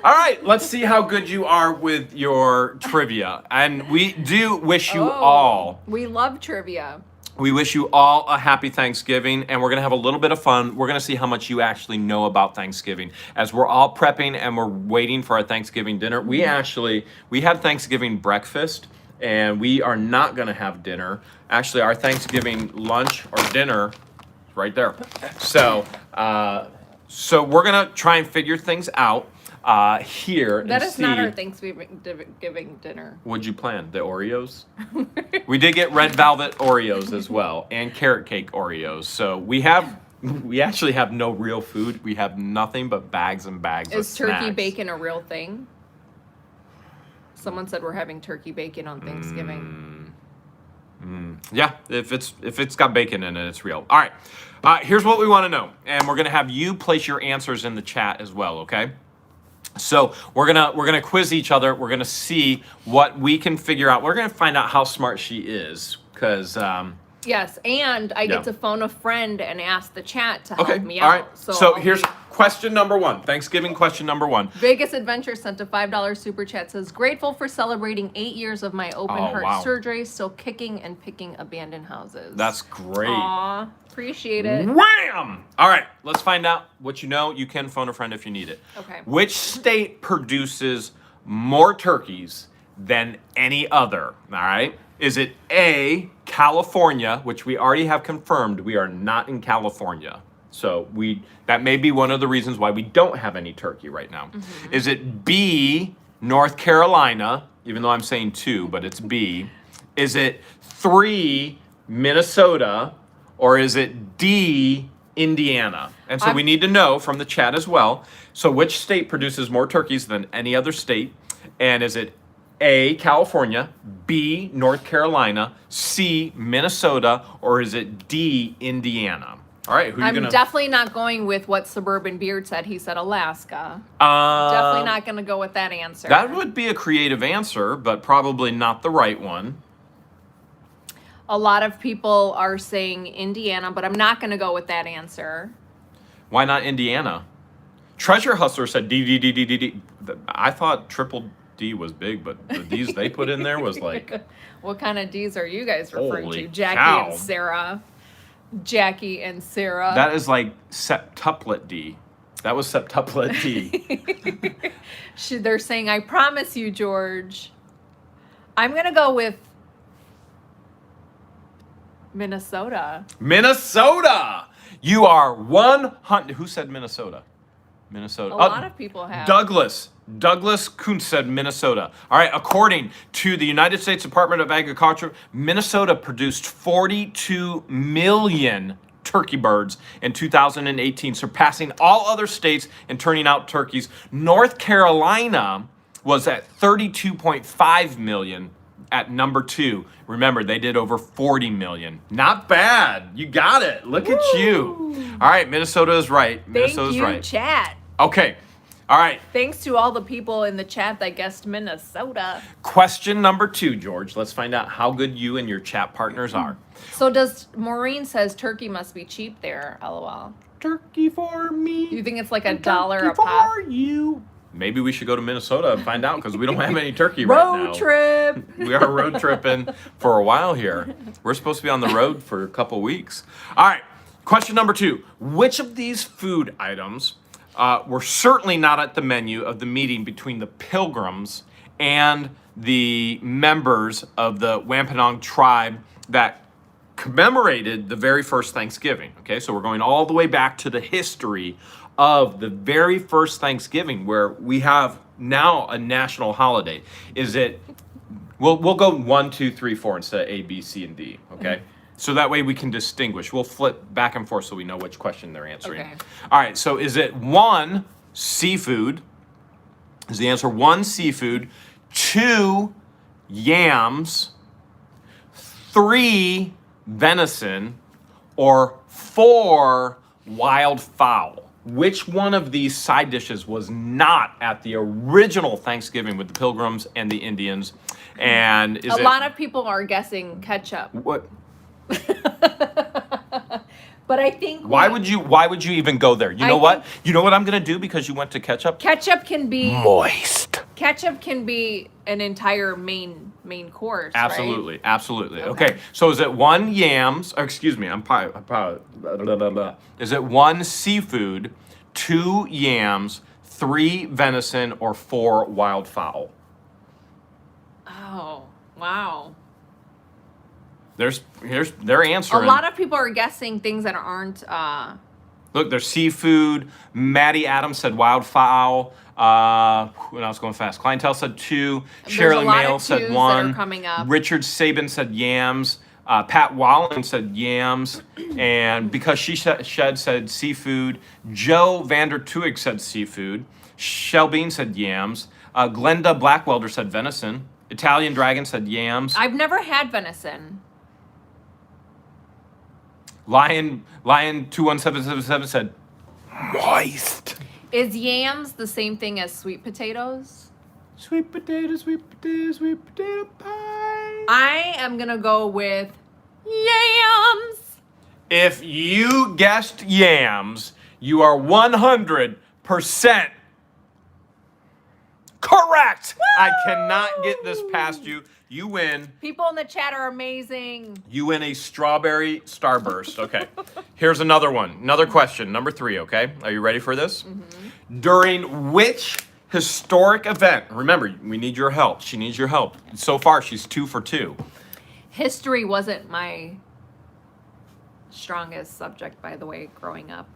All right, let's see how good you are with your trivia. And we do wish you all... We love trivia. We wish you all a happy Thanksgiving, and we're going to have a little bit of fun. We're going to see how much you actually know about Thanksgiving. As we're all prepping and we're waiting for our Thanksgiving dinner, we had Thanksgiving breakfast, and we are not going to have dinner. Actually, our Thanksgiving lunch or dinner is right there. So we're going to try and figure things out. here. That and is not see- our Thanksgiving dinner. What'd you plan? The Oreos? We did get red velvet Oreos as well, and carrot cake Oreos. So we actually have no real food. We have nothing but bags and bags of Is turkey snacks. bacon a real thing? Someone said we're having turkey bacon on Thanksgiving. Yeah, if it's got bacon in it, it's real. All right, here's what we want to know, and we're gonna have you place your answers in the chat as well. Okay. So we're gonna quiz each other. We're gonna see what we can figure out. We're gonna find out how smart she is, because Yes, and I Yeah. get to phone a friend and ask the chat to okay. help me All out. right. So I'll here's be- question number one. Thanksgiving question number one. Vegas Adventure sent a $5 super chat. Says, grateful for celebrating 8 years of my open heart wow. surgery. Still kicking and picking abandoned houses. That's great. Aw, appreciate it. Wham! All right, let's find out what you know. You can phone a friend if you need it. Okay. Which state produces more turkeys than any other? All right. Is it A, California, which we already have confirmed we are not in California. So that may be one of the reasons why we don't have any turkey right now. Mm-hmm. Is it B, North Carolina, even though I'm saying 2, but it's B? Is it 3, Minnesota, or is it D, Indiana? And so we need to know from the chat as well. So which state produces more turkeys than any other state? And is it A, California, B, North Carolina, C, Minnesota, or is it D, Indiana? All right, who are you I'm gonna? definitely not going with what Suburban Beard said. He said Alaska. Definitely not going to go with that answer. That would be a creative answer, but probably not the right one. A lot of people are saying Indiana, but I'm not going to go with that answer. Why not Indiana? Treasure Hustler said D, D, D, D, D, D. I thought triple D was big, but the D's they put in there was like... What kind of D's are you guys referring Holy to? Jackie cow. and Sarah. Jackie and Sarah. That is like septuplet D. That was septuplet D. They're saying, I promise you, George. I'm going to go with Minnesota. Minnesota! You are 100... Who said Minnesota? Minnesota. A lot of people have. Douglas Kuntz said Minnesota. All right, according to the United States Department of Agriculture, Minnesota produced 42 million turkey birds in 2018, surpassing all other states in turning out turkeys. North Carolina was at 32.5 million at number 2. Remember, they did over 40 million. Not bad. You got it. Look at you. All right, Minnesota is right. Minnesota's Thank you, right. chat. Okay. All right. Thanks to all the people in the chat that guessed Minnesota. Question number 2, George. Let's find out how good you and your chat partners are. So Maureen says turkey must be cheap there, LOL. Turkey for me. Do you think it's like $1 turkey a pop? for you. Maybe we should go to Minnesota and find out, because we don't have any turkey right now. Road trip. We are road tripping for a while here. We're supposed to be on the road for a couple weeks. All right. Question number 2. Which of these food items were certainly not at the menu of the meeting between the Pilgrims and the members of the Wampanoag tribe that commemorated the very first Thanksgiving? Okay, so we're going all the way back to the history of the very first Thanksgiving, where we have now a national holiday. Is it... We'll go 1, 2, 3, 4 instead of A, B, C, and D, okay? So that way we can distinguish. We'll flip back and forth so we know which question they're answering. Okay. All right, so is it 1, seafood? Is the answer 1, seafood, 2, yams, 3, venison, or 4, wild fowl? Which one of these side dishes was not at the original Thanksgiving with the Pilgrims and the Indians? And is A lot of people are guessing ketchup. what? But I think Why would you even go there? You know what? You know what I'm gonna do because you went to ketchup? ketchup can be Moist. ketchup can be an entire main course. right? Absolutely, absolutely. Okay, so is it 1 yams? Or excuse me, Is it 1 seafood, 2 yams, 3 venison, or 4 wild fowl? Oh, wow. They're answering. A lot of people are guessing things that aren't Look, there's seafood. Maddie Adams said wildfowl. When I was going fast. Clientele said 2. Shirley Mail said 1. That are coming up. Richard Sabin said yams. Pat Walling said yams. And because she said seafood. Joe Vander Tuig said seafood. Shelbean said yams. Glenda Blackwelder said venison. Italian Dragon said yams. I've never had venison. Lion 21777 said moist. Is yams the same thing as sweet potatoes? Sweet potato, sweet potato, sweet potato pie. I am going to go with yams. If you guessed yams, you are 100% correct. Woo! I cannot get this past you. You win. People in the chat are amazing. You win a strawberry starburst. Okay. Here's another one. Another question. Number 3, okay? Are you ready for this? Mm-hmm. During which historic event, remember, we need your help. She needs your help. So far, she's 2 for 2. History wasn't my strongest subject, by the way, growing up.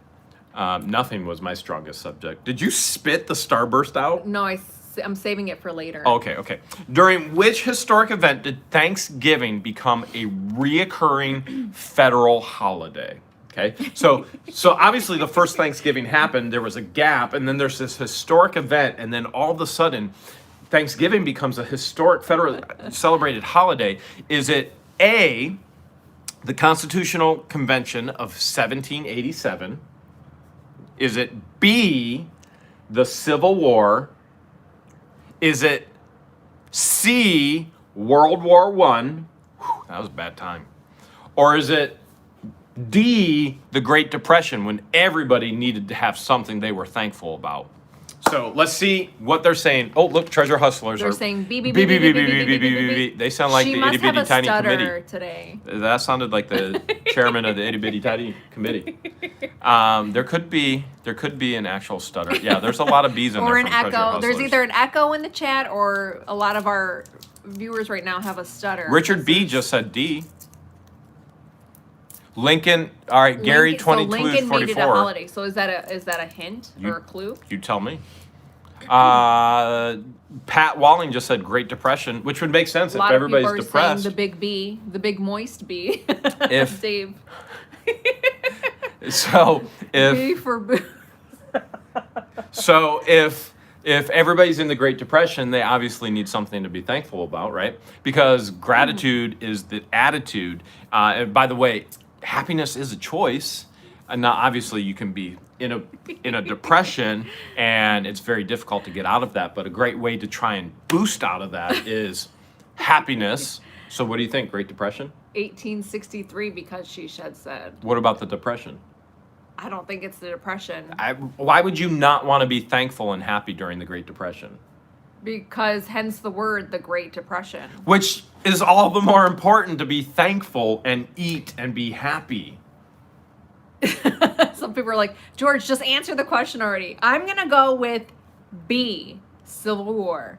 Nothing was my strongest subject. Did you spit the starburst out? No, I'm saving it for later. Okay. During which historic event did Thanksgiving become a reoccurring federal holiday? Okay, so obviously the first Thanksgiving happened, there was a gap, and then there's this historic event, and then all of a sudden, Thanksgiving becomes a historic federal celebrated holiday. Is it A, the Constitutional Convention of 1787? Is it B, the Civil War? Is it C, World War I? That was a bad time. Or is it D, the Great Depression, when everybody needed to have something they were thankful about? So let's see what they're saying. Oh, look, Treasure Hustlers They're are saying beep, beep, beep, beep, beep, beep, beep, beep, beep, beep, beep. They sound like the itty bitty tiny committee. Today. That sounded like the chairman of the itty bitty tiny committee. There could be an actual stutter. Yeah, there's a lot of bees in Or there. an from Treasure echo. There's Hustlers. either an echo in the chat, or a lot of our viewers right now have a stutter. Richard B just said D. Lincoln, all right, Gary 22 so Lincoln made it a 44. holiday. So is that a hint or a clue? You tell me. Pat Walling just said Great Depression, which would make sense A if lot of people everybody's are depressed. saying the big B, the big moist B. If- Dave. So B for boo. if everybody's in the Great Depression, they obviously need something to be thankful about, right? Because gratitude is the attitude. And by the way, happiness is a choice. And now, obviously, you can be in a depression, and it's very difficult to get out of that. But a great way to try and boost out of that is happiness. So, what do you think? Great Depression? 1863, because she said. What about the Depression? I don't think it's the Depression. Why would you not want to be thankful and happy during the Great Depression? Because hence the word, the Great Depression. Which is all the more important, to be thankful and eat and be happy. Some people are like, George, just answer the question already. I'm going to go with B, Civil War.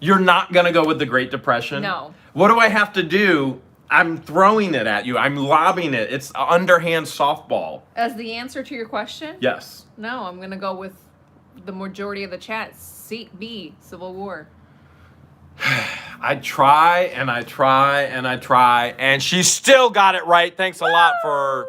You're not going to go with the Great Depression? No. What do I have to do? I'm throwing it at you. I'm lobbing it. It's underhand softball. As the answer to your question? Yes. No, I'm going to go with the majority of the chat. C, B, Civil War. I try and I try and I try, and she still got it right. Thanks a lot for...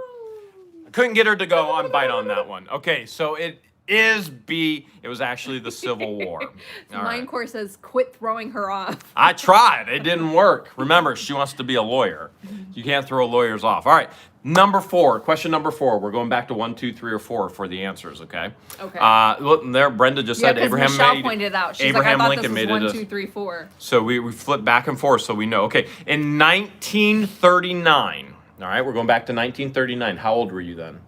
I couldn't get her to go on bite on that one. Okay, so it is B. It was actually the Civil War. All Mine right. course says, quit throwing her off. I tried. It didn't work. Remember, she wants to be a lawyer. You can't throw lawyers off. All right. Question number 4. We're going back to 1, 2, 3, or 4 for the answers, okay? Okay. Look, there, Brenda just Yeah, said because Abraham Michelle pointed it out. She's Abraham like, I thought Lincoln this made was it 1, 2, 3, 4. So we flip back and forth so we know. Okay, in 1939, all right, we're going back to 1939. How old were you then?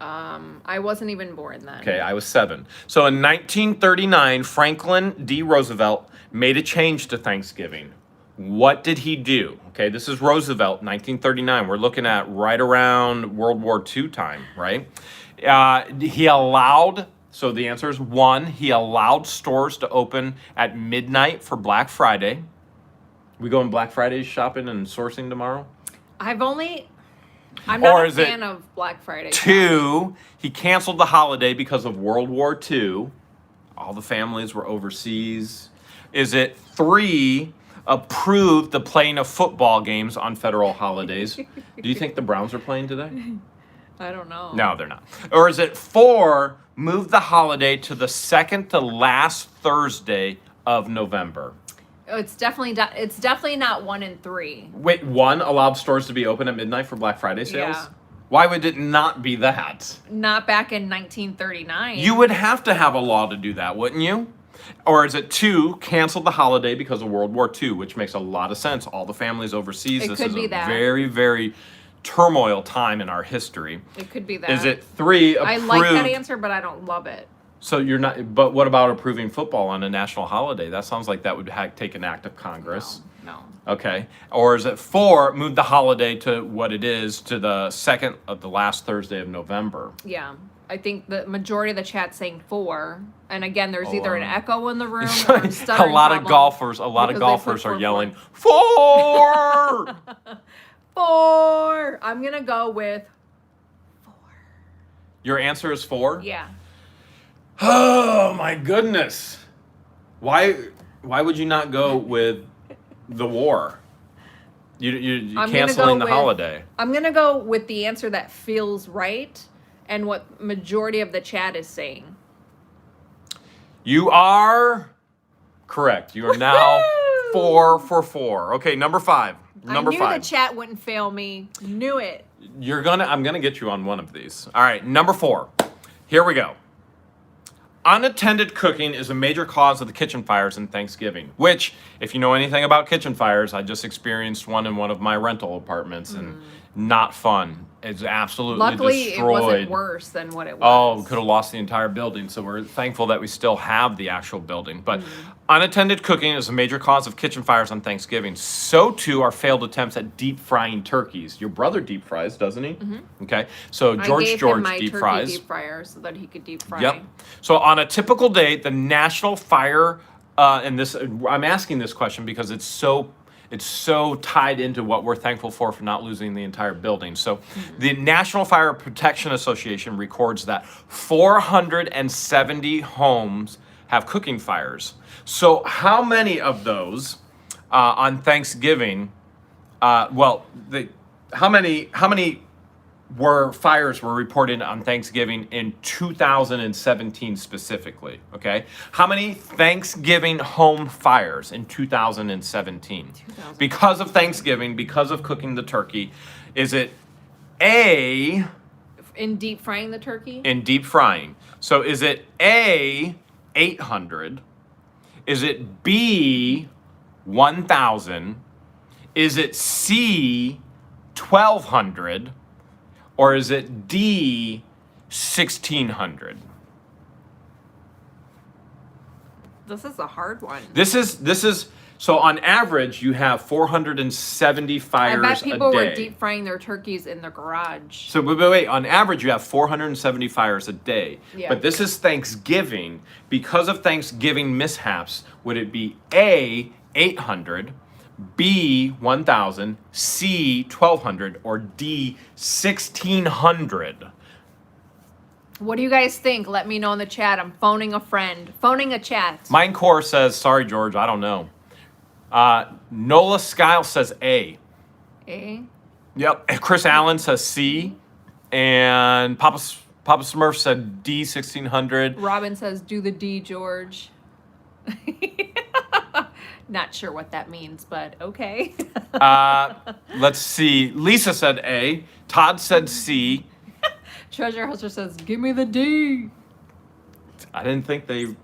I wasn't even born then. Okay, I was 7. So in 1939, Franklin D. Roosevelt made a change to Thanksgiving. What did he do? Okay, this is Roosevelt, 1939. We're looking at right around World War II time, right? He allowed, so the answer is 1, he allowed stores to open at midnight for Black Friday. We going Black Friday shopping and sourcing tomorrow? I've only... I'm not Or a is it fan of Black Friday. 2, he canceled the holiday because of World War II. All the families were overseas. Is it 3, approved the playing of football games on federal holidays? Do you think the Browns are playing today? I don't know. No, they're not. Or is it 4, move the holiday to the second to last Thursday of November? Oh, it's definitely not 1 and 3. Wait, 1, allowed stores to be open at midnight for Black Friday sales? Yeah. Why would it not be that? Not back in 1939. You would have to have a law to do that, wouldn't you? Or is it 2, canceled the holiday because of World War II, which makes a lot of sense. All the families overseas. It This could is be a that. very, very turmoil time in our history. It could be that. Is it 3, approved? I like that answer, but I don't love it. So you're not, but what about approving football on a national holiday? That sounds like that would take an act of Congress. No. Okay. Or is it 4, move the holiday to what it is to the second of the last Thursday of November? Yeah. I think the majority of the chat's saying 4. And again, there's either an echo in the room a or a stuttering lot of problem golfers because they are put yelling 4. 4. 4. I'm going to go with 4. Your answer is 4? Yeah. Oh my goodness. Why would you not go with the war? You're I'm canceling gonna go the holiday. I'm going to go with the answer that feels right and what majority of the chat is saying. You are correct. You are now Woo! 4 for 4. Okay, number 5. Number I knew 5. the chat wouldn't fail me. Knew it. I'm gonna get you on one of these. All right, number 4. Here we go. Unattended cooking is a major cause of the kitchen fires in Thanksgiving, which, if you know anything about kitchen fires, I just experienced one in one of my rental apartments, and not fun. It's absolutely Luckily, destroyed. it wasn't worse than what it was. Oh, could have lost the entire building, so we're thankful that we still have the actual building. But unattended cooking is a major cause of kitchen fires on Thanksgiving. So too are failed attempts at deep frying turkeys. Your brother deep fries, doesn't he? Okay, so I George gave him my deep turkey fries. deep fryer so that he could deep fry. Yep. So on a typical day, the National Fire, and this, I'm asking this question because it's so tied into what we're thankful for not losing the entire building. So the National Fire Protection Association records that 470 homes have cooking fires. So how many of those on Thanksgiving, how many fires were reported on Thanksgiving in 2017 specifically, okay? How many Thanksgiving home fires in 2017? Because of Thanksgiving, because of cooking the turkey, is it A, In deep frying the turkey? in deep frying? So is it A, 800? Is it B, 1,000? Is it C, 1,200? Or is it D, 1,600? This is a hard one. This is so on average you have 470 fires a day. I bet people were deep frying their turkeys in the garage. So wait, on average you have 470 fires a day. Yeah. But this is Thanksgiving. Because of Thanksgiving mishaps, would it be A, 800, B, 1,000, C, 1,200, or D, 1,600? What do you guys think? Let me know in the chat. I'm phoning a friend. Phoning a chat. Minecore says, sorry, George, I don't know. Nola Skyle says A. A? Yep. Chris Allen says C. And Papa Smurf said D, 1,600. Robin says, do the D, George. Not sure what that means, but okay. Let's see. Lisa said A. Todd said C. Treasure Hunter says, give me the D. I didn't think they...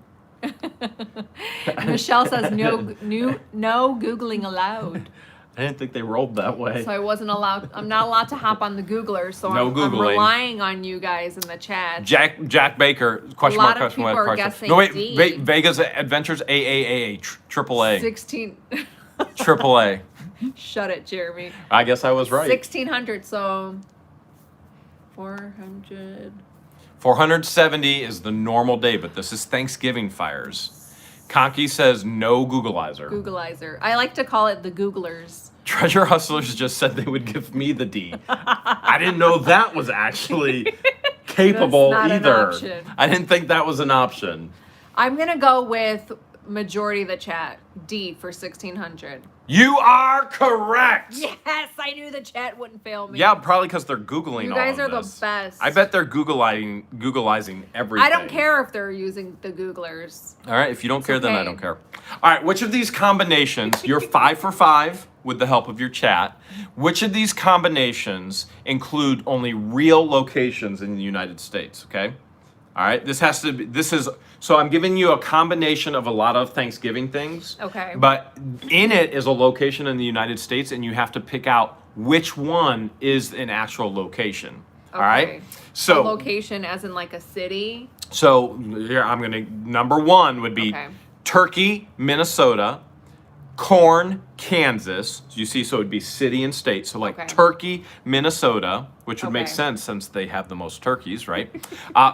Michelle says, no Googling allowed. I didn't think they rolled that way. So I'm not allowed to hop on the Googler, so No I'm Googling. relying on you guys in the chat. Jack Baker, question mark, question mark, people are question. guessing No, wait, D. Vegas Adventures AAA, triple A. 16. Triple A. Shut it, Jeremy. I guess I was right. 1,600, so 400. 470 is the normal day, but this is Thanksgiving fires. Conky says no Googleizer. Googleizer. I like to call it the Googlers. Treasure Hustlers just said they would give me the D. I didn't know that was actually capable That's not either. an option. I didn't think that was an option. I'm going to go with majority of the chat, D for 1600. You are correct. Yes, I knew the chat wouldn't fail me. Yeah, probably because they're Googling You all guys of are this. the best. I bet they're Googleizing everything. I don't care if they're using the Googlers. All right, if you don't care, then I okay. don't care. All right, which of these combinations, you're 5 for 5 with the help of your chat, which of these combinations include only real locations in the United States, okay? All right, so I'm giving you a combination of a lot of Thanksgiving things. Okay. But in it is a location in the United States, and you have to pick out which one is an actual location. All right? So a location as in like a city? So here number one would be Turkey, Minnesota, Corn, Kansas. You see, so it would be city and state. So like Turkey, Minnesota, which would make sense since they have the most turkeys, right?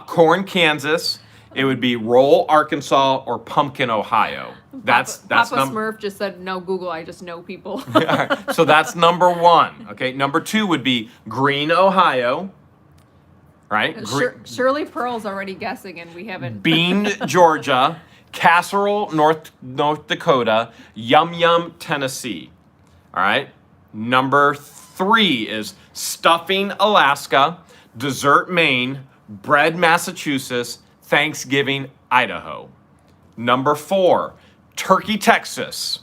Corn, Kansas. It would be Roll, Arkansas, or Pumpkin, Ohio. That's Papa Smurf just said no Google. I just know people. All right, so that's number one. Okay, number two would be Green, Ohio. Right? Shirley Pearl's already guessing, and we haven't. Bean, Georgia. Casserole, North Dakota. Yum Yum, Tennessee. All right. Number three is Stuffing, Alaska. Dessert, Maine. Bread, Massachusetts. Thanksgiving, Idaho. Number four, Turkey, Texas.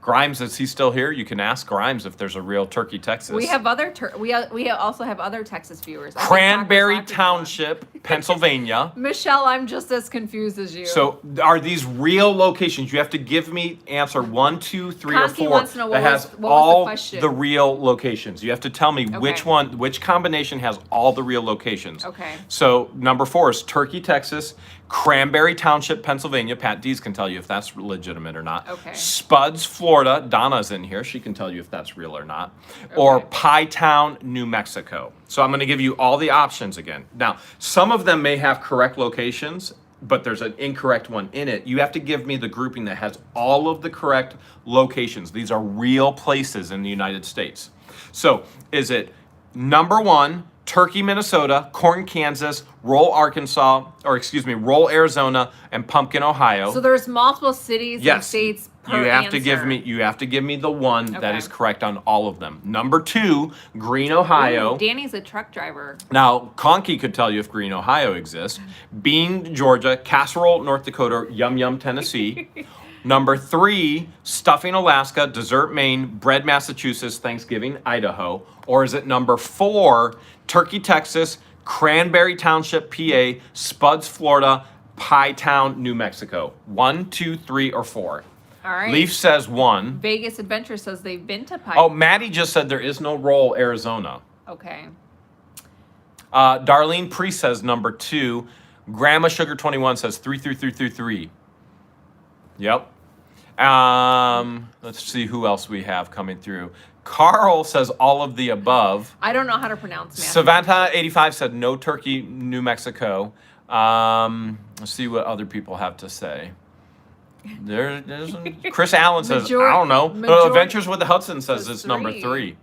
Grimes, is he still here? You can ask Grimes if there's a real Turkey, Texas. We have other we also have other Texas viewers. Cranberry Township, Pennsylvania. Michelle, I'm just as confused as you. So are these real locations? You have to give me answer 1, 2, 3, or 4 wants to know that has what was all the question? the real locations. You have to tell me which combination has all the real locations. Okay. So number 4 is Turkey, Texas. Cranberry Township, Pennsylvania. Pat Dees can tell you if that's legitimate or not. Okay. Spuds, Florida. Donna's in here. She can tell you if that's real or not. Or Pie Town, New Mexico. So I'm going to give you all the options again. Now, some of them may have correct locations, but there's an incorrect one in it. You have to give me the grouping that has all of the correct locations. These are real places in the United States. So is it number 1, Turkey, Minnesota, Corn, Kansas, Roll, Roll, Arizona, and Pumpkin, Ohio? So there's multiple cities and states per you have answer. to give me the one that is correct on all of them. Number 2, Green, Ohio. Ooh, Danny's a truck driver. Now, Conky could tell you if Green, Ohio exists. Bean, Georgia. Casserole, North Dakota. Yum Yum, Tennessee. Number 3, Stuffing, Alaska. Dessert, Maine. Bread, Massachusetts. Thanksgiving, Idaho. Or is it number 4, Turkey, Texas. Cranberry Township, PA. Spuds, Florida. Pie Town, New Mexico? 1, 2, 3, or 4. All right. Leaf says 1. Vegas Adventure says they've been to Pie. Oh, Maddie just said there is no Roll, Arizona. Okay. Darlene Priest says number 2. Grandma Sugar 21 says 3, 3, 3, 3, 3. Yep. Let's see who else we have coming through. Carl says all of the above. I don't know how to pronounce Matthew. Savannah 85 said no Turkey, New Mexico. Let's see what other people have to say. There's Chris Allen says, I don't know. Adventures with the Hudson says it's number 3.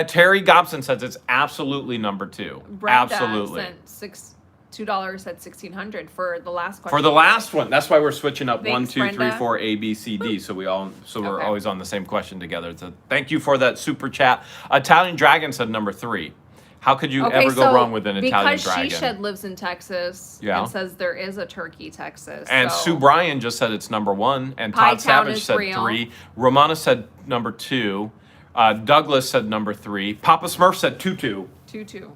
Terry Gobson says it's absolutely number 2. Brenda absolutely. Sent $2 said 1600 for the last question. For the last one, that's why we're switching up. Thanks, 1, 2, 3, Brenda. 4, A, B, C, D. So we're always on the same question together. So thank you for that super chat. Italian Dragon said number 3. How could you ever go wrong with an Italian Dragon? Because She lives in Texas and says there is a Turkey, Texas. And Sue Bryan just said it's number 1. And Pie Todd Town Savage is said real. 3. Romana said number 2. Douglas said number 3. Papa Smurf said 2. 2.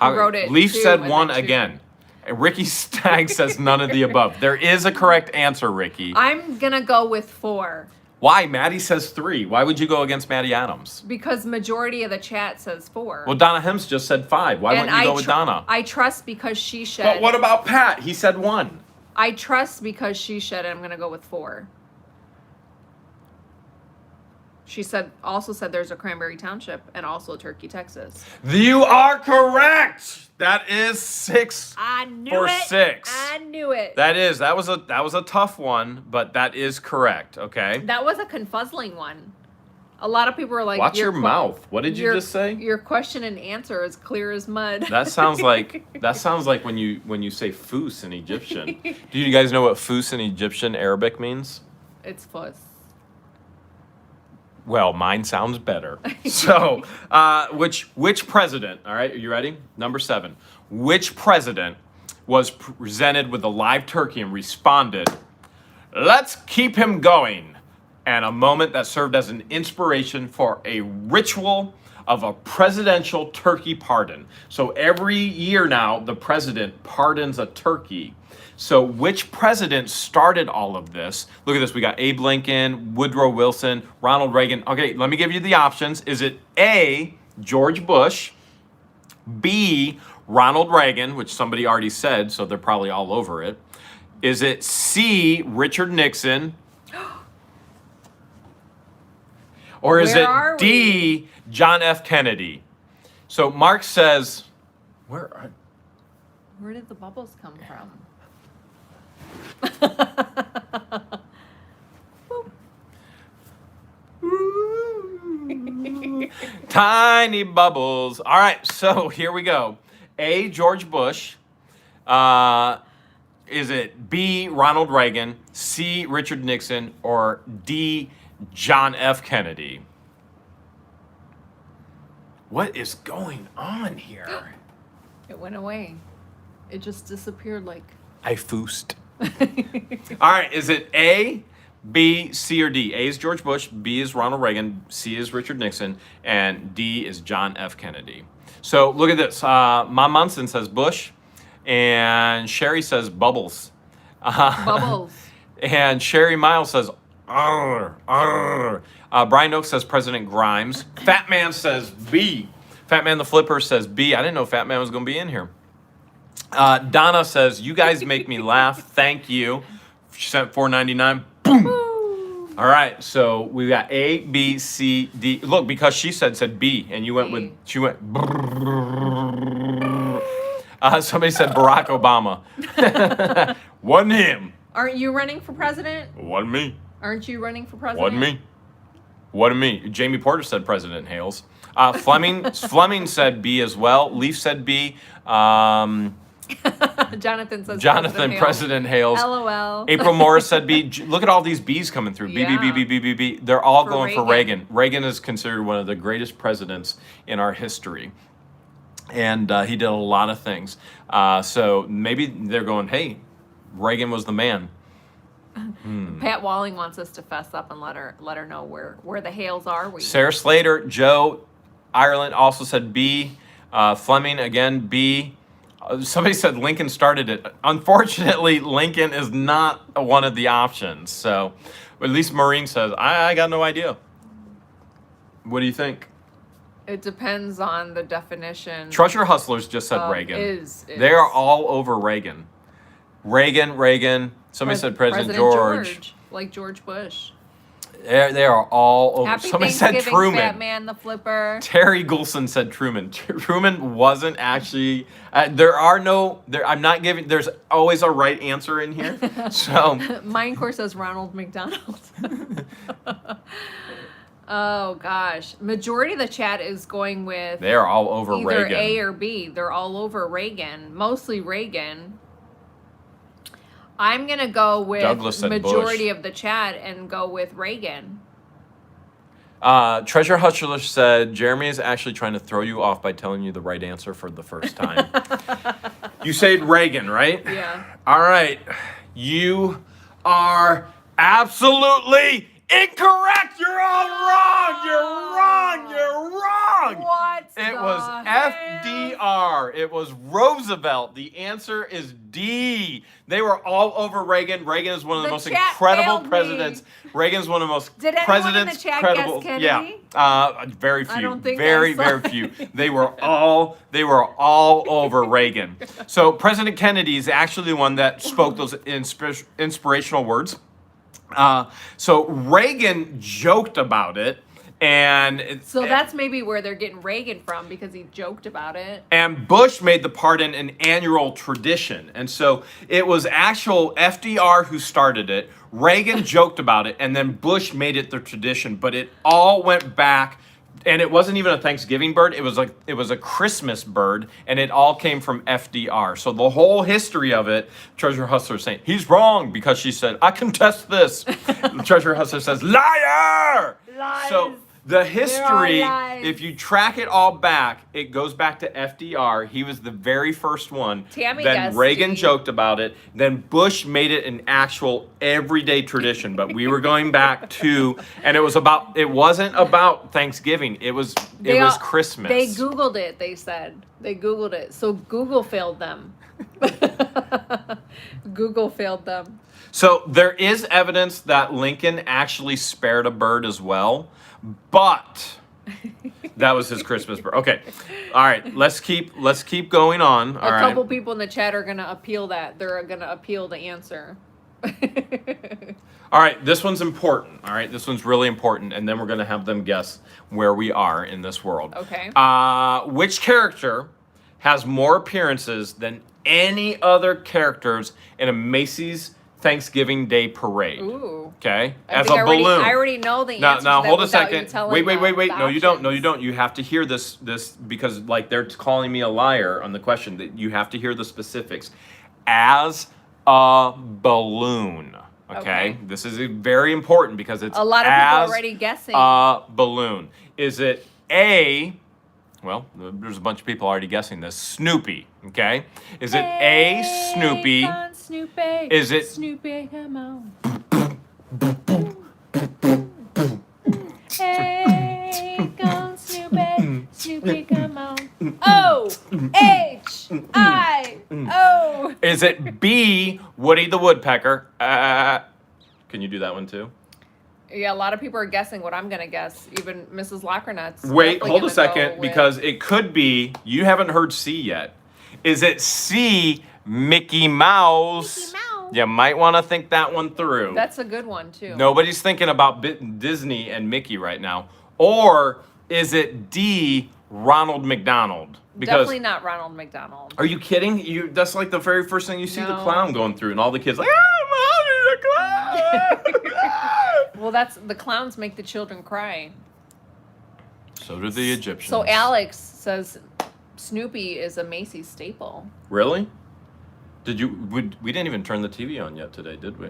I wrote it. Leaf 2 said and 1 then 2. again. And Ricky Stagg says none of the above. There is a correct answer, Ricky. I'm going to go with 4. Why? Maddie says 3. Why would you go against Maddie Adams? Because majority of the chat says 4. Well, Donna Hems just said 5. Why wouldn't you go with Donna? I trust because she said. But what about Pat? He said 1. I trust because she said I'm going to go with 4. She also said there's a Cranberry Township and also Turkey, Texas. You are correct. That is 6 I knew for it. 6. I knew it. That was a tough one, but that is correct. Okay. That was a confuzzling one. A lot of people are like, Watch your mouth. What did you just say? Your question and answer is clear as mud. That sounds like when you say foos in Egyptian. Do you guys know what foos in Egyptian Arabic means? It's fuss. Well, mine sounds better. So, which president? All right, are you ready? Number 7. Which president was presented with a live turkey and responded, "Let's keep him going," and a moment that served as an inspiration for a ritual of a presidential turkey pardon. So every year now, the president pardons a turkey. So which president started all of this? Look at this. We got Abe Lincoln, Woodrow Wilson, Ronald Reagan. Okay, let me give you the options. Is it A, George Bush, B, Ronald Reagan, which somebody already said, so they're probably all over it? Is it C, Richard Nixon? Or is it D, John F. Kennedy? So Mark says, where did the bubbles come from? Tiny bubbles. All right, so here we go. A, George Bush. Is it B, Ronald Reagan, C, Richard Nixon, or D, John F. Kennedy? What is going on here? It went away. It just disappeared like... I foosed. All right, is it A, B, C, or D? A is George Bush, B is Ronald Reagan, C is Richard Nixon, and D is John F. Kennedy. So look at this. Mom Munson says Bush, and Sherry says Bubbles. Bubbles. And Sherry Miles says Arr, arr. Brian Oak says President Grimes. Fat Man says B. Fat Man the Flipper says B. I didn't know Fat Man was going to be in here. Donna says, "You guys make me laugh. Thank you." She sent $4.99. Boom. All right, so we got A, B, C, D. Look, because she said B, and you went with, she went. Somebody said Barack Obama. Wasn't him. Aren't you running for president? Wasn't me. Aren't you running for president? Wasn't me. Wasn't me. Jamie Porter said President Hales. Fleming said B as well. Leaf said B. Jonathan says President Hales. LOL. April Morris said B. Look at all these B's coming through. B, B, B, B, B, B, B. They're all going for Reagan. Reagan is considered one of the greatest presidents in our history. And he did a lot of things. So maybe they're going, hey, Reagan was the man. Pat Walling wants us to fess up and let her know where the Hales are. Sarah Slater, Joe Ireland also said B. Fleming again B. Somebody said Lincoln started it. Unfortunately, Lincoln is not one of the options. So at least Maureen says, I got no idea. What do you think? It depends on the definition. Treasure Hustlers just said Reagan. Is. They are all over Reagan. Reagan. Somebody said President George. Like George Bush. They are all over. Happy Somebody said Truman. Fat Man the Flipper. Terry Goulson said Truman. Truman wasn't actually. I'm not giving. There's always a right answer in here. So. Mine course says Ronald McDonald. Oh gosh, majority of the chat is going with. They are all over either Reagan. A or B. They're all over Reagan. Mostly Reagan. I'm gonna go with majority of the chat and go with Reagan. Treasure Hustler said Jeremy is actually trying to throw you off by telling you the right answer for the first time. You said Reagan, right? Yeah. All right. You are absolutely incorrect. You're all wrong. You're wrong. What? It was FDR. It was Roosevelt. The answer is D. They were all over Reagan. Reagan is one of the most incredible presidents. Reagan is one of the most presidents. Did anyone in the chat guess Kennedy? Yeah. Very few. I don't think very few. They were all over Reagan. So President Kennedy is actually the one that spoke those inspirational words. So Reagan joked about it So that's maybe where they're getting Reagan from, because he joked about it. And Bush made the pardon an annual tradition. And so it was actual FDR who started it. Reagan joked about it, and then Bush made it the tradition. But it all went back, and it wasn't even a Thanksgiving bird. It was a Christmas bird, and it all came from FDR. So the whole history of it, Treasurer Hustler is saying, he's wrong, because she said, I contest this. Treasurer Hustler says, liar! Lies. So the history, lies. if you track it all back, it goes back to FDR. He was the very first one. Tammy then guessed Reagan D. joked about it. Then Bush made it an actual everyday tradition. But we were going back to, and it wasn't about Thanksgiving. It was Christmas. They Googled it, they said. They Googled it. So Google failed them. Google failed them. So there is evidence that Lincoln actually spared a bird as well. But that was his Christmas bird. Okay. All right. Let's keep going on. All right. A couple people in the chat are going to appeal that. They're going to appeal the answer. All right. This one's important. All right. This one's really important. And then we're going to have them guess where we are in this world. Okay. Which character has more appearances than any other characters in a Macy's Thanksgiving Day parade? Ooh. Okay. I Balloon. I already know the answer. Now to that hold a without second. you telling Wait. the No, you don't. No, you options. don't. You have to hear this because like they're calling me a liar on the question. That you have to hear the specifics. As a balloon. Okay. This is very important because it's a lot of people already guessing. A balloon. Is it A? Well, there's a bunch of people already guessing this. Snoopy. Okay. Is it A? Snoopy? Snoopy. Is it Snoopy? Come on. Hey, come Snoopy. Snoopy, come on. O-H-I-O. Is it B? Woody the Woodpecker? Can you do that one too? Yeah, a lot of people are guessing what I'm going to guess. Even Mrs. Lockernut's. Wait, hold a second, because it could be, you haven't heard C yet. Is it C, Mickey Mouse? Mickey Mouse. You might want to think that one through. That's a good one, too. Nobody's thinking about Disney and Mickey right now. Or is it D, Ronald McDonald? Definitely not Ronald McDonald. Are you kidding? That's like the very first thing you see the No. clown going through, and all the kids like, Mommy's a clown! Well, the clowns make the children cry. So do the Egyptians. So Alex says Snoopy is a Macy's staple. Really? We didn't even turn the TV on yet today, did we?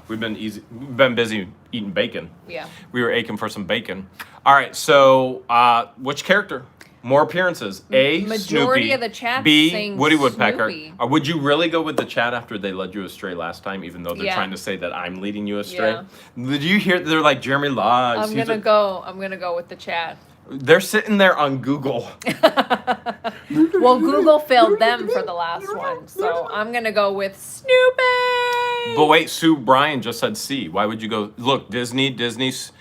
We've been busy eating bacon. Yeah. We were aching for some bacon. All right, so which character? More appearances. A, Majority Snoopy. of the chat's B, saying Woody Woodpecker. Snoopy. Would you really go with the chat after they led you astray last time, even though they're Yeah. trying to say that I'm leading you astray? Yeah. Did you hear? They're like, Jeremy lies. I'm gonna go with the chat. They're sitting there on Google. Well, Google failed them for the last one, so I'm gonna go with Snoopy. But wait, Sue Bryan just said C. Why would you go? Look, Disney's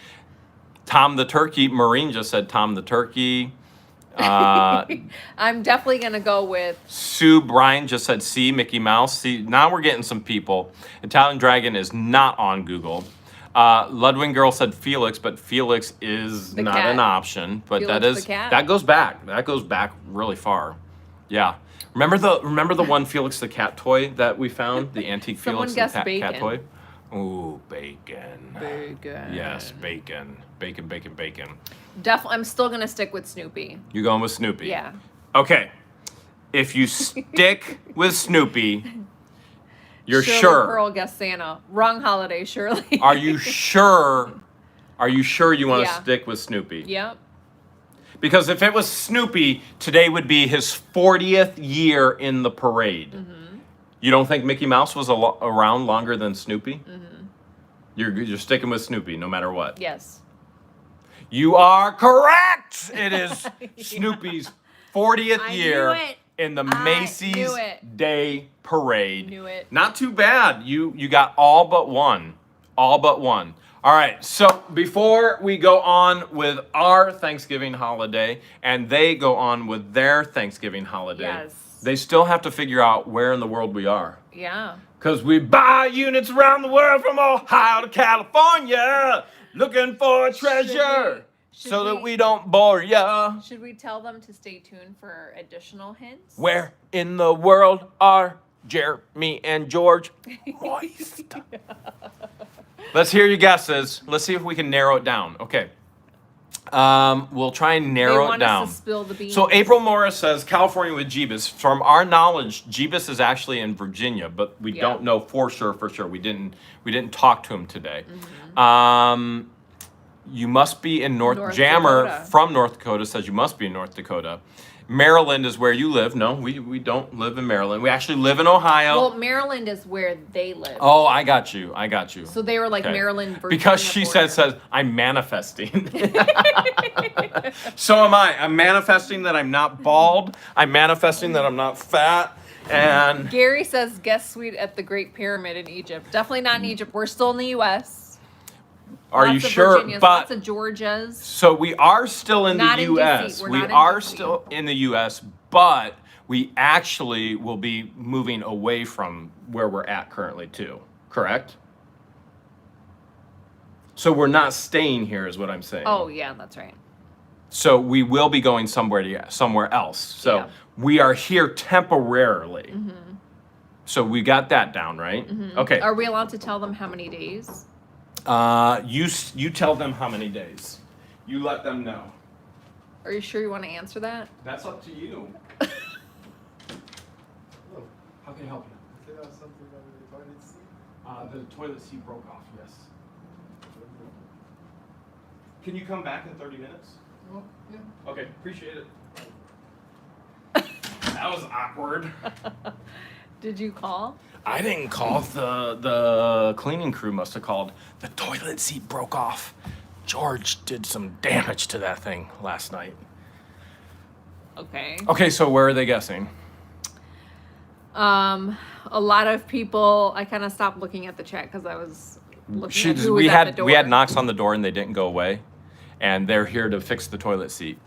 Tom the Turkey. Maureen just said Tom the Turkey. I'm definitely gonna go with Sue Bryan just said C, Mickey Mouse. See, now we're getting some people. Italian Dragon is not on Google. Ludwig Girl said Felix, but Felix is The not cat. an option. But Felix the cat. that goes back. That goes back really far. Yeah. Remember the one Felix the cat toy that we found? The antique Someone Felix guessed the cat bacon. toy? Ooh, bacon. Bacon. Yes, bacon. Bacon. Definitely, I'm still gonna stick with Snoopy. You going with Snoopy? Yeah. Okay. If you stick with Snoopy, you're Shirley sure. Pearl guessed Santa. Wrong holiday, Shirley. Are you sure? Are you sure you want to Yeah. stick with Snoopy? Yep. Because if it was Snoopy, today would be his 40th year in the parade. Mm-hmm. You don't think Mickey Mouse was around longer than Snoopy? Mm-hmm. You're sticking with Snoopy no matter what. Yes. You are correct. It is Snoopy's 40th I year knew it. in the I Macy's knew it. Day Parade. Knew it. Not too bad. You got all but one. All but one. All right. So before we go on with our Thanksgiving holiday and they go on with their Thanksgiving holiday, Yes. they still have to figure out where in the world we are. Yeah. Because we buy units around the world from Ohio to California. looking for a treasure should so that we- we don't bore ya. Should we tell them to stay tuned for additional hints? Where in the world are Jeremy and George? Moist. Let's hear your guesses. Let's see if we can narrow it down. Okay. We'll try and narrow it down. Us to spill the beans. So April Morris says California with Jeebus. From our knowledge, Jeebus is actually in Virginia, but we don't know for sure. We didn't talk to him today. Mm-hmm. You must be in North Jammer Dakota. from North Dakota says you must be in North Dakota. Maryland is where you live. No, we don't live in Maryland. We actually live in Ohio. Well, Maryland is where they live. Oh, I got you. So they were like Okay. Maryland, Virginia. Because she says I'm manifesting. So am I. I'm manifesting that I'm not bald. I'm manifesting that I'm not fat. And Gary says guest suite at the Great Pyramid in Egypt. Definitely not in Egypt. We're still in the U.S. are you Lots of sure? Virginias, But lots of Georgias. so we are still in Not the in DC. U.S. We're We not in are DC. still in the U.S., but we actually will be moving away from where we're at currently too. Correct? So we're not staying here, is what I'm saying. Oh yeah, that's right. So we will be going somewhere else. So Yeah. we are here temporarily. So we got that down, right? Okay. Are we allowed to tell them how many days? You tell them how many days. You let them know. Are you sure you want to answer that? That's up to you. How can I help you? Can I have something on the toilet seat? The toilet seat broke off, yes. Can you come back in 30 minutes? Oh, yeah. Okay, appreciate it. That was awkward. Did you call? I didn't call. The cleaning crew must have called. The toilet seat broke off. George did some damage to that thing last night. Okay. Okay, so where are they guessing? A lot of people. I kind of stopped looking at the chat because I was looking at who was at the door. We had knocks on the door and they didn't go away, and they're here to fix the toilet seat.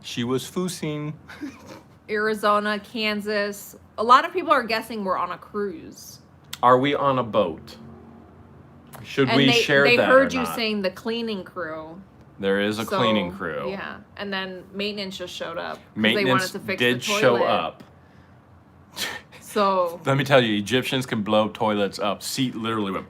She was foosing. Arizona, Kansas. A lot of people are guessing we're on a cruise. Are we on a boat? Should And we share that? They heard or you not? saying the cleaning crew. There is a So, cleaning crew. Yeah, and then maintenance just showed up. 'Cause Maintenance they wanted to fix did the toilet. show up. So Let me tell you, Egyptians can blow toilets up. Seat literally went.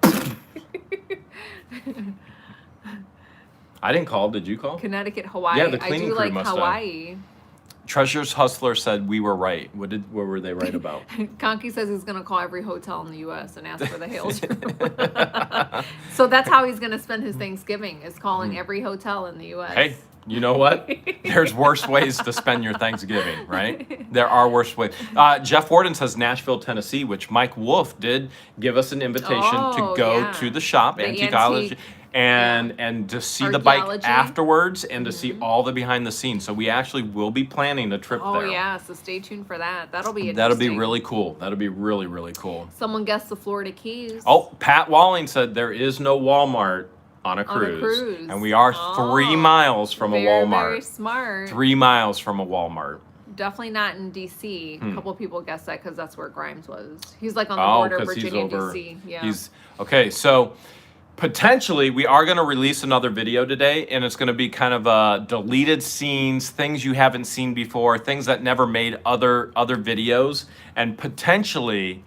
I didn't call. Did you call? Connecticut, Hawaii. Yeah, the cleaning I do crew like must have. Hawaii. Treasures Hustler said we were right. What were they right about? Conky says he's gonna call every hotel in the U.S. and ask for the Hales room. So that's how he's gonna spend his Thanksgiving, is calling every hotel in the U.S. Hey, you know what? There's worse ways to spend your Thanksgiving, right? There are worse ways. Jeff Warden says Nashville, Tennessee, which Mike Wolf did give us an invitation to Oh, go yeah. to the shop, The Antiqueology, antique, and to see the bike Archaeology. afterwards and to see all the behind the scenes. So we actually will be planning a trip Oh there. yeah, so stay tuned for that. That'll be interesting. That'll be really cool. That'll be really, really cool. Someone guessed the Florida Keys. Oh, Pat Walling said there is no Walmart on a cruise. cruise. And we are 3 miles from a Walmart. Very smart. 3 miles from a Walmart. Definitely not in D.C. A couple people guessed that because that's where Grimes was. He's like on the Oh, border of because he's Virginia, over. D.C. Yeah. He's okay. So potentially, we are going to release another video today, and it's going to be kind of deleted scenes, things you haven't seen before, things that never made other videos, and potentially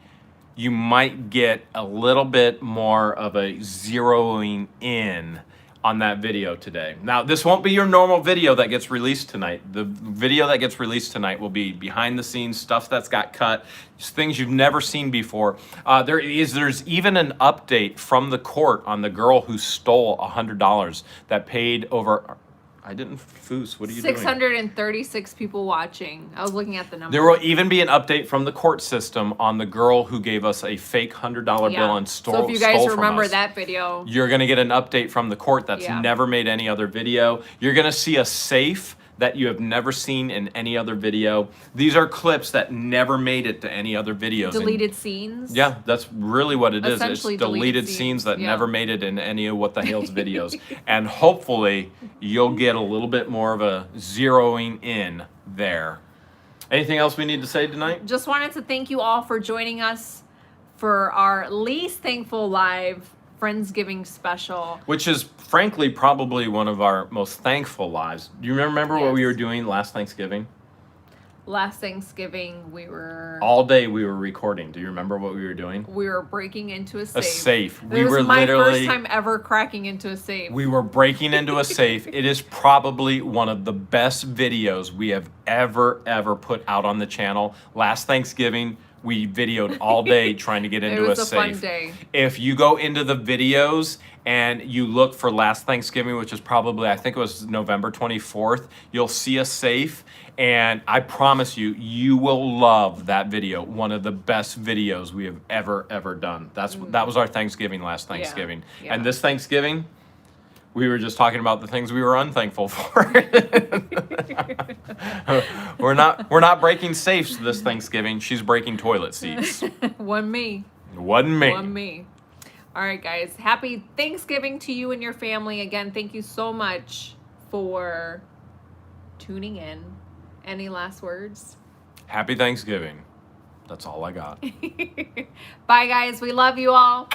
you might get a little bit more of a zeroing in on that video today. Now, this won't be your normal video that gets released tonight. The video that gets released tonight will be behind the scenes, stuff that's got cut, just things you've never seen before. There's even an update from the court on the girl who stole $100 that paid over. I didn't foos. What are you doing? 636 people watching. I was looking at the number. There will even be an update from the court system on the girl who gave us a fake $100 bill and stole So if you guys stole from remember us. that video, You're going to get an update from the court that's Yeah. never made any other video. You're going to see a safe that you have never seen in any other video. These are clips that never made it to any other videos. And deleted scenes. yeah, that's really what it is. It's Essentially deleted deleted scenes scenes, that yeah. never made it in any of What the Hales videos. And hopefully you'll get a little bit more of a zeroing in there. Anything else we need to say tonight? Just wanted to thank you all for joining us for our least thankful live Friendsgiving special. Which is, frankly, probably one of our most thankful lives. Do you remember what we Yes. were doing last Thanksgiving? Last Thanksgiving, we were All day we were recording. Do you remember what we were doing? breaking into a safe. A safe. It was my first time ever cracking into a safe. We were breaking into a safe. It is probably one of the best videos we have ever put out on the channel. Last Thanksgiving, we videoed all day trying to get into It was a a safe. fun day. If you go into the videos and you look for last Thanksgiving, which is probably, I think it was November 24th, you'll see a safe. And I promise you, you will love that video. One of the best videos we have ever done. That was our Thanksgiving last Thanksgiving. Yeah. And this Thanksgiving, we were just talking about the things we were unthankful for. We're not breaking safes this Thanksgiving. She's breaking toilet seats. Wasn't me. Wasn't me. Wasn't me. All right, guys. Happy Thanksgiving to you and your family. Again, thank you so much for tuning in. Any last words? Happy Thanksgiving. That's all I got. Bye, guys. We love you all.